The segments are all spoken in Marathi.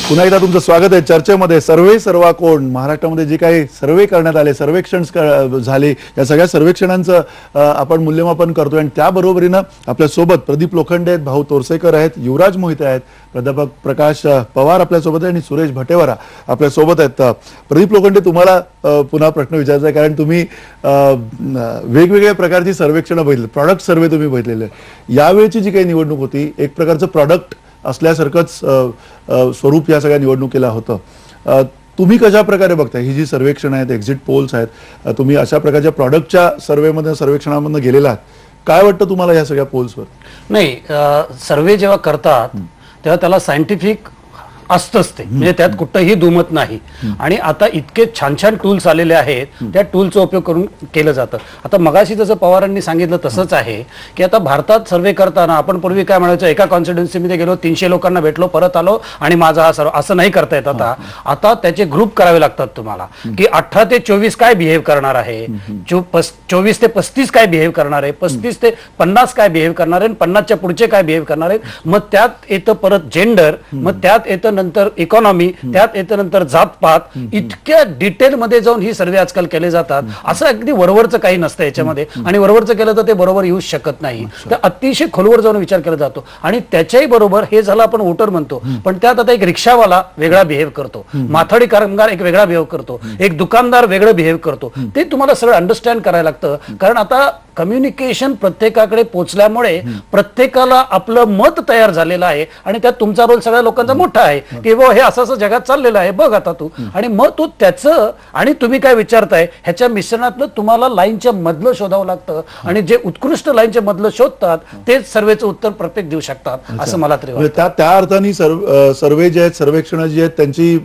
पुन्हा एकदा तुमचं स्वागत आहे चर्चेमध्ये. सर्वे सर्वा कोण महाराष्ट्रामध्ये जे काही सर्वे करण्यात आले, सर्वेक्षण झाले, या सगळ्या सर्वेक्षणांचं आपण मूल्यमापन करतोय. आणि त्याबरोबरीनं आपल्यासोबत प्रदीप लोखंडे आहेत, भाऊ तोरसेकर आहेत, युवराज मोहिते आहेत, प्राध्यापक प्रकाश पवार आपल्यासोबत आहे आणि सुरेश भटेवारा आपल्यासोबत आहेत. प्रदीप लोखंडे, तुम्हाला पुन्हा प्रश्न विचारायचा आहे, कारण तुम्ही वेगवेगळ्या प्रकारची सर्वेक्षणं बघितली, प्रॉडक्ट सर्वे तुम्ही बघितलेले. यावेळची जी काही निवडणूक होती, एक प्रकारचं प्रॉडक्ट असल्यासारखंच स्वरूप या सगळ्या निवडणुकीला होतं. तुम्ही कशा प्रकारे बघताय ही जी सर्वेक्षण आहेत, एक्झिट पोल्स आहेत, तुम्ही अशा प्रकारच्या प्रॉडक्टच्या सर्वेमध्ये सर्वेक्षणामधून गेलेला आहात, काय वाटतं तुम्हाला या सगळ्या पोल्सवर? नाही, सर्वे जेव्हा करतात तेव्हा त्याला सायंटिफिक असतंच ते, म्हणजे त्यात कुठंही दुमत नाही. आणि आता इतके छान छान टूल्स आलेले आहेत, त्या टूलचा उपयोग करून केलं जातं. आता मगाशी जसं पवारांनी सांगितलं तसंच आहे की आता भारतात सर्वे करताना आपण पूर्वी काय म्हणायचं, एका कॉन्स्टिट्युन्सीमध्ये गेलो, 300 लोकांना भेटलो, परत आलो आणि माझा हा सर्व, असं नाही करता येत. आता त्याचे ग्रुप करावे लागतात तुम्हाला, की 18 ते 24 काय बिहेव करणार आहे, 24 ते 35 काय बिहेव करणार आहे, 35 ते 50 काय बिहेव करणार आहे, 50च्या पुढचे काय बिहेव करणार आहेत. मग त्यात येतं परत जेंडर, मग त्यात येतं नंतर इकॉनॉमी, त्यात येतं नंतर जातपात. इतक्या डिटेलमध्ये जाऊन ही सर्वे आजकाल केले जातात. असं अगदी वरवरचं काही नसतं याच्यामध्ये, आणि वरवरचं केलं तर ते बरोबर येऊ शकत नाही. तर अतिशय खोलवर जाऊन विचार केला जातो. आणि त्याच्याही बरोबर हे झालं आपण वोटर म्हणतो, पण त्यात आता एक रिक्षावाला वेगळा बिहेव करतो, माथाडी कामगार एक वेगळा बिहेव करतो, एक दुकानदार वेगळं बिहेव करतो. ते तुम्हाला सगळं अंडरस्टँड करायला लागतं, कारण आता कम्युनिकेशन प्रत्येकाकडे पोहोचल्यामुळे प्रत्येकाला आपलं मत तयार झालेलं आहे. आणि त्यात तुमचा रोल सगळ्या लोकांचा मोठा आहे, की वो हे असं असं जगात चाललेलं आहे, बघ आता तू. आणि मग तो त्याचं आणि तुम्ही काय विचारताय ह्याच्या मिश्रणातलं तुम्हाला लाईनच्या मधलं शोधावं लागतं. आणि जे उत्कृष्ट लाईनच्या मधलं शोधतात तेच सर्वेचं उत्तर प्रत्येक देऊ शकतात, असं मला तरी वाटतं. त्या अर्थाने सर्वे जे आहेत, सर्वेक्षण जी आहेत, त्यांची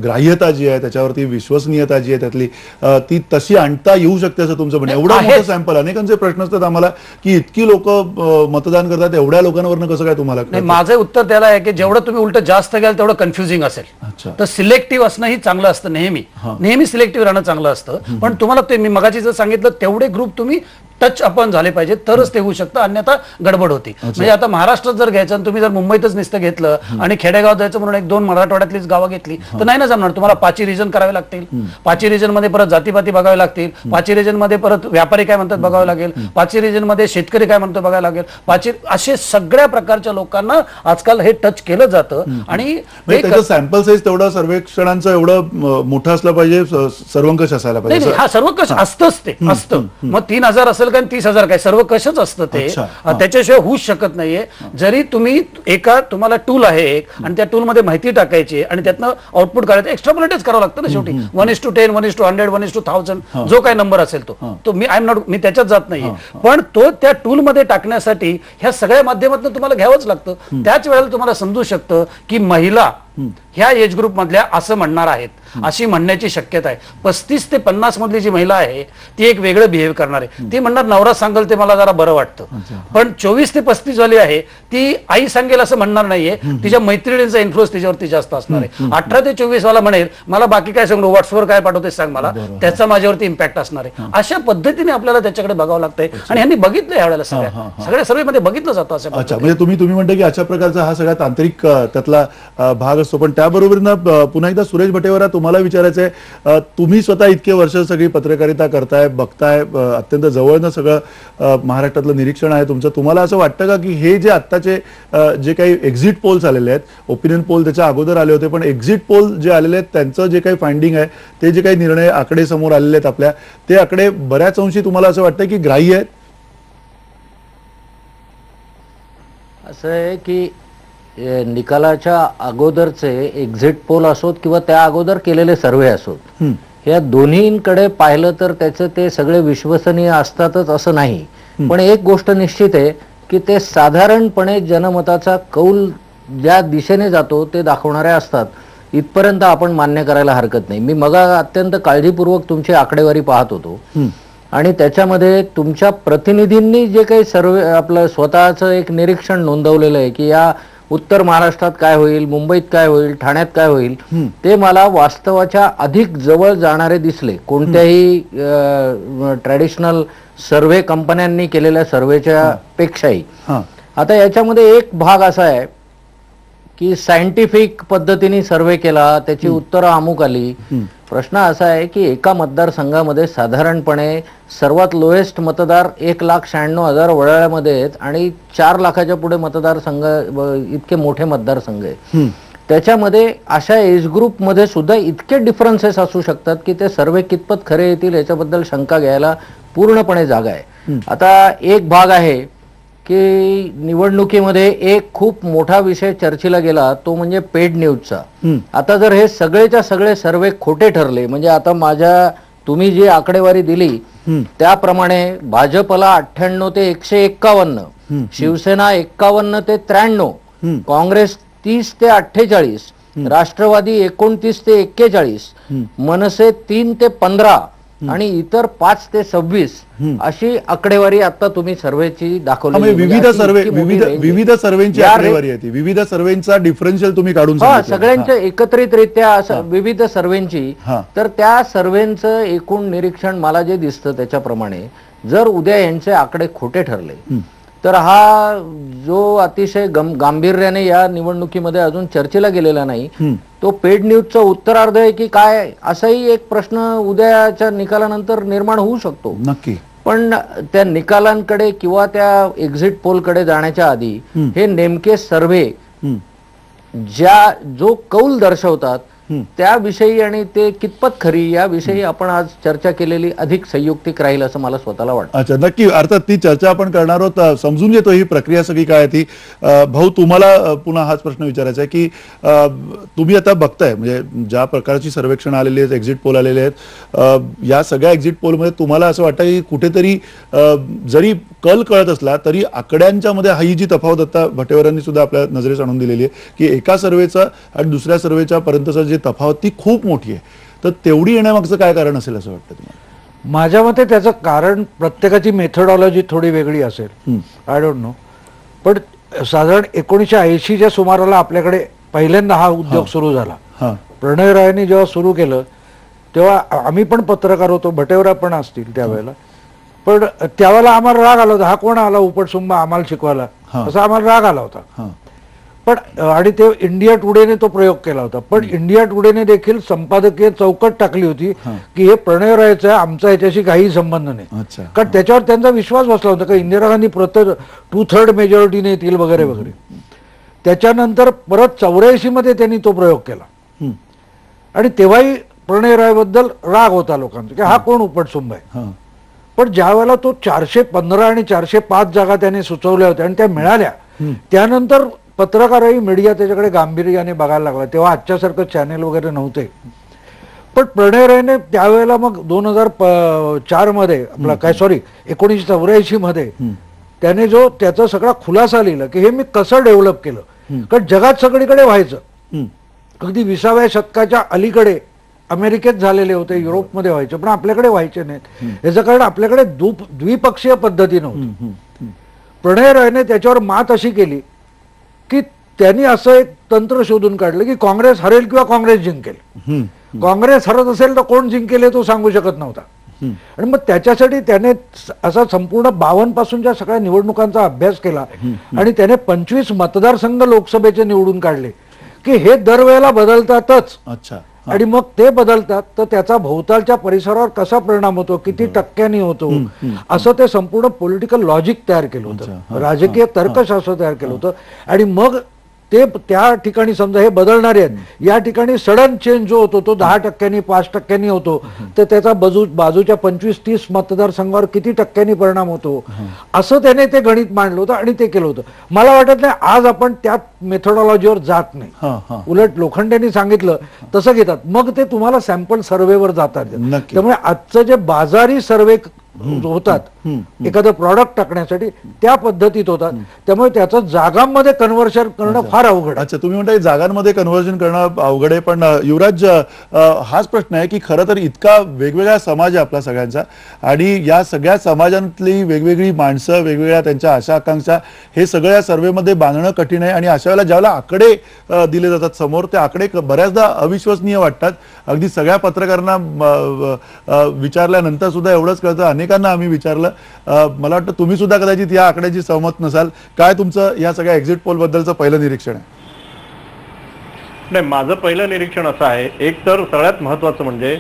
ग्राह्यता जी आहे, त्याच्यावरती विश्वसनीयता जी आहे त्यातली, ती तशी आणता येऊ शकते असं तुमचं म्हणणं. एवढं मोठं सॅम्पल, अनेकांचे प्रश्न असतात आम्हाला की इतकी लोक मतदान करतात, एवढ्या लोकांवरनं कसं काय तुम्हाला? माझं उत्तर त्याला आहे की जेवढं तुम्ही उलट जास्त घ्याल तेवढं कन्फ्युजिंग असेल. तर सिलेक्टिव्ह असणं ही चांगलं असतं, नेहमी सिलेक्टिव्ह राहणं चांगलं असतं. पण तुम्हाला ते मी मगाची जर सांगितलं तेवढे ग्रुप तुम्ही टच अपन झाले पाहिजे तरच ते होऊ शकतं, अन्यथा गडबड होती. म्हणजे आता महाराष्ट्रात जर घ्यायचं आणि तुम्ही जर मुंबईतच नुसतं घेतलं आणि खेडेगाव जायचं म्हणून 1-2 मराठवाड्यातलीच गावं घेतली तर नाही ना जमणार. तुम्हाला 5 रिजन करावे लागतील, 5 रिजन मध्ये परत जातीपाती बघावे लागतील, 5 रिजन मध्ये परत व्यापारी काय म्हणतात बघावे लागेल, 5 रिजन मध्ये शेतकरी काय म्हणतो बघायला लागेल, 5 असे सगळ्या प्रकारच्या लोकांना आजकाल हे टच केलं जातं. आणि सॅम्पल साईज तेवढं सर्वेक्षणांचं एवढं मोठं असलं पाहिजे, सर्वंकष असायला पाहिजे. हा सर्वकष असतंच, ते असतं. मग 3000 असेल काय 30,000 काय, सर्व कशच असतं ते, त्याच्याशिवाय होऊच शकत नाहीये. जरी तुम्ही तुम्हाला टूल आहे एक, आणि त्या टूल मध्ये माहिती टाकायची आणि त्यातनं आउटपुट काढायचं, एक्स्ट्रापोलेटच करावं लागतं ना शेवटी. 1:10, 1:100, 1:1000 जो काही नंबर असेल तो मी त्याच्यात जात नाहीये. पण तो त्या टूल मध्ये टाकण्यासाठी ह्या सगळ्या माध्यमातून तुम्हाला घ्यावंच लागतं. त्याच वेळेला तुम्हाला समजू शकतं की महिला ह्या एज ग्रुप मधल्या असं म्हणणार आहेत, अशी म्हणण्याची शक्यता आहे. 35 ते 50 मधली जी महिला आहे ती एक वेगळं बिहेव करणार आहे. ती म्हणणार नवरा सांगेल ते मला जरा बरं वाटतं. पण 24 ते 35 वाली आहे ती आई सांगेल असं म्हणणार नाहीये, तिच्या मैत्रिणींचा इन्फ्लुअन्स तिच्यावरती जास्त असणार आहे. 18 ते 24 वाला म्हणेल मला बाकी काय सांगू, व्हॉट्सअपवर काय पाठवते सांग मला, त्याचा माझ्यावरती इम्पॅक्ट असणार आहे. अशा पद्धतीने आपल्याला त्याच्याकडे बघावं लागतंय. आणि ह्यांनी बघितलं यावेळेला सगळ्या सर्वेमध्ये बघितलं जातं असं. अच्छा, म्हणजे तुम्ही म्हणता की अशा प्रकारचा हा सगळा तांत्रिक त्यातला भाग असतो. पण त्याबरोबर पुन्हा एकदा सुरेश भटेवारा, तुम्हाला विचारायचंय, तुम्ही स्वतः इतके वर्ष सगळी पत्रकारिता करताय, बघताय, अत्यंत जवळनं सगळं महाराष्ट्रातलं निरीक्षण आहे तुमचं. तुम्हाला असं वाटतं का की हे जे आत्ताचे जे काही एक्झिट पोल्स आलेले आहेत, ओपिनियन पोल त्याच्या अगोदर आले होते, पण एक्झिट पोल जे आलेले आहेत त्यांचं जे काही फाइंडिंग आहे, ते जे काही निर्णय आकडे समोर आलेले आहेत आपल्या, ते आकडे बऱ्याच अंशी तुम्हाला असं वाटतं की ग्राह्य आहेत? असं आहे की निकालाच्या अगोदरचे एक्झिट पोल असोत किंवा त्या अगोदर केलेले सर्वे असोत, या दोन्हीकडे पाहिलं तर त्याचे ते सगळे विश्वसनीय असतातच असं नाही. पण एक गोष्ट निश्चित आहे की ते साधारणपणे जनमताचा कौल ज्या दिशेने जातो ते दाखवणारे असतात, इथपर्यंत आपण मान्य करायला हरकत नाही. मी मग अत्यंत काळजीपूर्वक तुमची आकडेवारी पाहत होतो आणि त्याच्यामध्ये तुमच्या प्रतिनिधींनी जे काही सर्वे आपलं स्वतःचं एक निरीक्षण नोंदवलेलं आहे की या उत्तर महाराष्ट्रात काय होईल, मुंबईत काय होईल, ठाण्यात काय होईल, ते मला वास्तवाच्या अधिक जवळ जाणारे दिसले कोणत्याही ट्रॅडिशनल सर्वे कंपन्यांनी केलेल्या सर्वेच्या पेक्षाही. आता याच्यामध्ये एक भाग असा आहे की सायंटिफिक पद्धतीने सर्वे केला, त्याची उत्तरं अमुक आली. प्रश्न असा आहे की एका मतदारसंघामध्ये साधारणपणे सर्वात लोएस्ट मतदार 1,96,000 वडाळ्यामध्ये आहेत आणि 4 लाखाच्या पुढे मतदारसंघ इतके मोठे मतदारसंघ आहेत. त्याच्यामध्ये अशा एज ग्रुपमध्ये सुद्धा इतके डिफरन्सेस असू शकतात की ते सर्वे कितपत खरे येतील याच्याबद्दल शंका घ्यायला पूर्णपणे जागा आहे. आता एक भाग आहे की निवडणुकीमध्ये एक खूप मोठा विषय चर्चेला गेला, तो म्हणजे पेड न्यूजचा. आता जर हे सगळेच्या सगळे सर्वे खोटे ठरले, म्हणजे आता तुम्ही जी आकडेवारी दिली त्याप्रमाणे भाजपला 98 ते 151, शिवसेना 51 ते 93, काँग्रेस 30 ते 48, राष्ट्रवादी 29 ते 41, मनसे 3 ते 15 आणि इतर 5 ते 26 अशी आकडेवारी आता तुम्ही सर्वेची दाखवली. विविध सर्वेची आकडेवारी आहे ती, विविध सर्वेचा डिफरन्शियल तुम्ही काढून सगळ्यांच्या एकत्रितरित्या विविध सर्वेंची. तर त्या सर्वेंचं एकूण निरीक्षण मला जे दिसतं त्याच्याप्रमाणे जर उद्या यांचे आकडे खोटे ठरले तर हा जो अतिशय गांभीर्याने या निवडणुकीमध्ये अजून चर्चेला गेलेला नाही तो पेड न्यूजचा उत्तरार्ध आहे की काय, असाही एक प्रश्न उद्याच्या निकालानंतर निर्माण होऊ शकतो. नक्की. पण त्या निकालांकडे किंवा त्या एक्झिट पोलकडे जाण्याच्या आधी हे नेमके सर्वे जो कौल दर्शवतात त्याविषयी आणि ते कितपत खरी याविषयी आपण आज चर्चा केलेली अधिक संयुक्तिक राहील असं मला स्वतःला वाटतं. अच्छा, नक्की. अर्थात ती चर्चा आपण करणार आहोत. समजून घेतो ही प्रक्रिया सगळी काय ती. भाऊ, तुम्हाला पुन्हा हाच प्रश्न विचारायचा आहे की तुम्ही आता बघताय म्हणजे ज्या प्रकारची सर्वेक्षण आलेली आहेत, एक्झिट पोल आलेले आहेत, या सगळ्या एक्झिट पोलमध्ये तुम्हाला असं वाटतं की कुठेतरी जरी कल कळत असला तरी आकड्यांच्या मध्ये ही जी तफावत आता भटेवरांनी सुद्धा आपल्या नजरेस आणून दिलेली आहे की एका सर्वेचा आणि दुसऱ्या सर्वेच्या पर्यंतचा जे तफावत ती खूप मोठी आहे, तर तेवढी येण्यामागचं काय कारण असेल असं वाटतं तुम्हाला? माझ्या मते त्याचं कारण प्रत्येकाची मेथडॉलॉजी थोडी वेगळी असेल, आय डोंट नो. पण साधारण 1980च्या सुमाराला आपल्याकडे पहिल्यांदा हा उद्योग सुरू झाला. प्रणय रायनी जेव्हा सुरू केलं तेव्हा आम्ही पण पत्रकार होतो, भटेवरा पण असतील त्यावेळेला. पण त्यावेळेला आम्हाला राग आला होता, हा कोण आला उपटसुंब आम्हाला शिकवायला, असा आम्हाला राग आला होता. पण आणि ते इंडिया टुडेने तो प्रयोग केला होता. पण इंडिया टुडेने देखील संपादकीय चौकट टाकली होती की हे प्रणय रायचं आहे, आमचा याच्याशी काही संबंध नाही. कारण त्याच्यावर त्यांचा विश्वास बसला होता की इंदिरा गांधी 2/3 मेजॉरिटीने येतील वगैरे वगैरे. त्याच्यानंतर परत 84 मध्ये त्यांनी तो प्रयोग केला आणि तेव्हाही प्रणय रायबद्दल राग होता लोकांचा की हा कोण उपटसुंब आहे. पण ज्या वेळेला तो 415 आणि 405 जागा त्याने सुचवल्या होत्या आणि त्या मिळाल्या, त्यानंतर पत्रकारही मीडिया त्याच्याकडे गांभीर्याने बघायला लागला. तेव्हा आजच्यासारखं चॅनेल वगैरे नव्हते. पण प्रणय रायने त्यावेळेला मग 2004 मध्ये 1984 मध्ये त्याने जो त्याचा सगळा खुलासा लिहिला की हे मी कसं डेव्हलप केलं. कारण जगात सगळीकडे व्हायचं, अगदी 20व्या शतकाच्या अलीकडे अमेरिकेत झालेले होते, युरोपमध्ये व्हायचे, पण आपल्याकडे व्हायचे नाहीत. याचं कारण आपल्याकडे द्विपक्षीय पद्धती नव्हती. प्रणय रायने त्याच्यावर मात अशी केली की त्यांनी असं एक तंत्र शोधून काढलं की काँग्रेस हरेल किंवा काँग्रेस जिंकेल. काँग्रेस हरत असेल तर कोण जिंकेल हे तो सांगू शकत नव्हता. आणि मग त्याच्यासाठी त्याने असा संपूर्ण 52 पासूनच्या सगळ्या निवडणुकांचा अभ्यास केला आणि त्याने 25 मतदारसंघ लोकसभेचे निवडून काढले की हे दरवेळेला बदलतातच. आणि मग ते बदलतात तर त्याचा भोवतालच्या परिसरावर कसा परिणाम होतो, किती टक्क्यांनी होतो, असं ते संपूर्ण पॉलिटिकल लॉजिक तयार केलं होतं, राजकीय तर्कशास्त्र तयार केलं होतं. आणि मग ते त्या ठिकाणी समजा हे बदलणारे आहेत या ठिकाणी सडन चेंज जो होतो तो 10%, 5% होतो, तर त्याचा बाजूच्या 25-30 मतदारसंघावर किती टक्क्यांनी परिणाम होतो, असं त्याने ते गणित मांडलं होतं आणि ते केलं होतं. मला वाटत नाही आज आपण त्या मेथोडॉलॉजीवर जात नाही, उलट लोखंडेंनी सांगितलं तसं घेतात. मग ते तुम्हाला सॅम्पल सर्वेवर जातात. त्यामुळे आजचं जे बाजारी सर्वे होतात एखादं प्रॉडक्ट टाकण्यासाठी त्या पद्धतीत होतात, त्यामुळे त्याचं जागांमध्ये कन्व्हर्शन करणं फार अवघड. अच्छा, तुम्ही म्हणताय जागांमध्ये कन्व्हर्जन करणं अवघड आहे. पण युवराज, हाच प्रश्न आहे की खरं तर इतका वेगवेगळा समाज आहे आपला सगळ्यांचा आणि या सगळ्या समाजातली वेगवेगळी माणसं, वेगवेगळ्या त्यांच्या आशा आकांक्षा, हे सगळं या सर्वेमध्ये बांधणं कठीण आहे. आणि अशा वेळेला ज्यावेळेला आकडे दिले जातात समोर, ते आकडे बऱ्याचदा अविश्वसनीय वाटतात. अगदी सगळ्या पत्रकारांना विचारल्यानंतर सुद्धा एवढंच कळतं, अनेकांना आम्ही विचारलं. मला वाटतं तुम्ही सुद्धा कदाचित या आकड्याची सहमत नसाल. काय तुमचं या सगळ्या एक्झिट पोल बद्दलचं पहिलं निरीक्षण आहे? नाही, माझं पहिलं निरीक्षण असं आहे, एक तर सगळ्यात महत्वाचं म्हणजे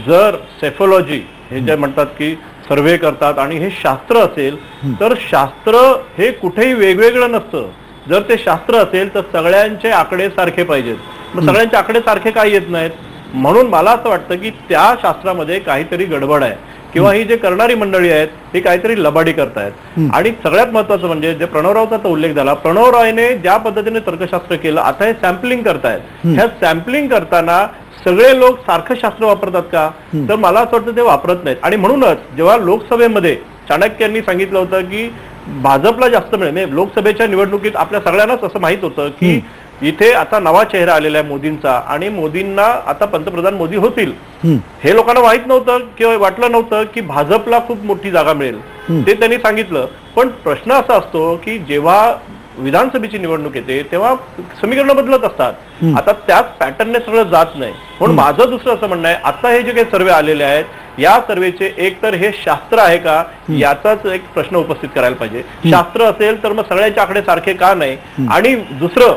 जर सेफोलॉजी हे जे म्हणतात की सर्वे करतात आणि हे शास्त्र असेल तर शास्त्र हे कुठेही वेगवेगळं नसतं. जर ते शास्त्र असेल तर सगळ्यांचे आकडे सारखे पाहिजेत. मग सगळ्यांचे आकडे सारखे काय येत नाहीत? म्हणून मला असं वाटतं की त्या शास्त्रामध्ये काहीतरी गडबड आहे किंवा ही जे करणारी मंडळी आहेत ही काहीतरी लबाडी करतायत. आणि सगळ्यात महत्वाचं म्हणजे जे प्रणव राऊताचा उल्लेख झाला, प्रणव रायने ज्या पद्धतीने तर्कशास्त्र केलं, आता हे सॅम्पलिंग करतायत. ह्या सॅम्पलिंग करताना सगळे लोक सारखं शास्त्र वापरतात का? तर मला असं वाटतं ते वापरत नाहीत. आणि म्हणूनच जेव्हा लोकसभेमध्ये चाणक्यांनी सांगितलं होतं की भाजपला जास्त मिळेल, म्हणजे लोकसभेच्या निवडणुकीत आपल्या सगळ्यांनाच असं माहित होतं की इथे आता नवा चेहरा आलेला आहे मोदींचा आणि मोदींना आता पंतप्रधान मोदी होतील. हे लोकांना माहित नव्हतं किंवा वाटलं नव्हतं की भाजपला खूप मोठी जागा मिळेल, ते त्यांनी सांगितलं. पण प्रश्न असा असतो की जेव्हा विधानसभेची निवडणूक येते तेव्हा समीकरणं बदलत असतात. आता त्याच पॅटर्नने सगळं जात नाही. म्हणून माझं दुसरं असं म्हणणं आहे, आता हे जे काही सर्वे आलेले आहेत या सर्वेचे एक तर हे शास्त्र आहे का याचाच एक प्रश्न उपस्थित करायला पाहिजे. शास्त्र असेल तर मग सगळ्यांचे आकडे सारखे का नाही? आणि दुसरं,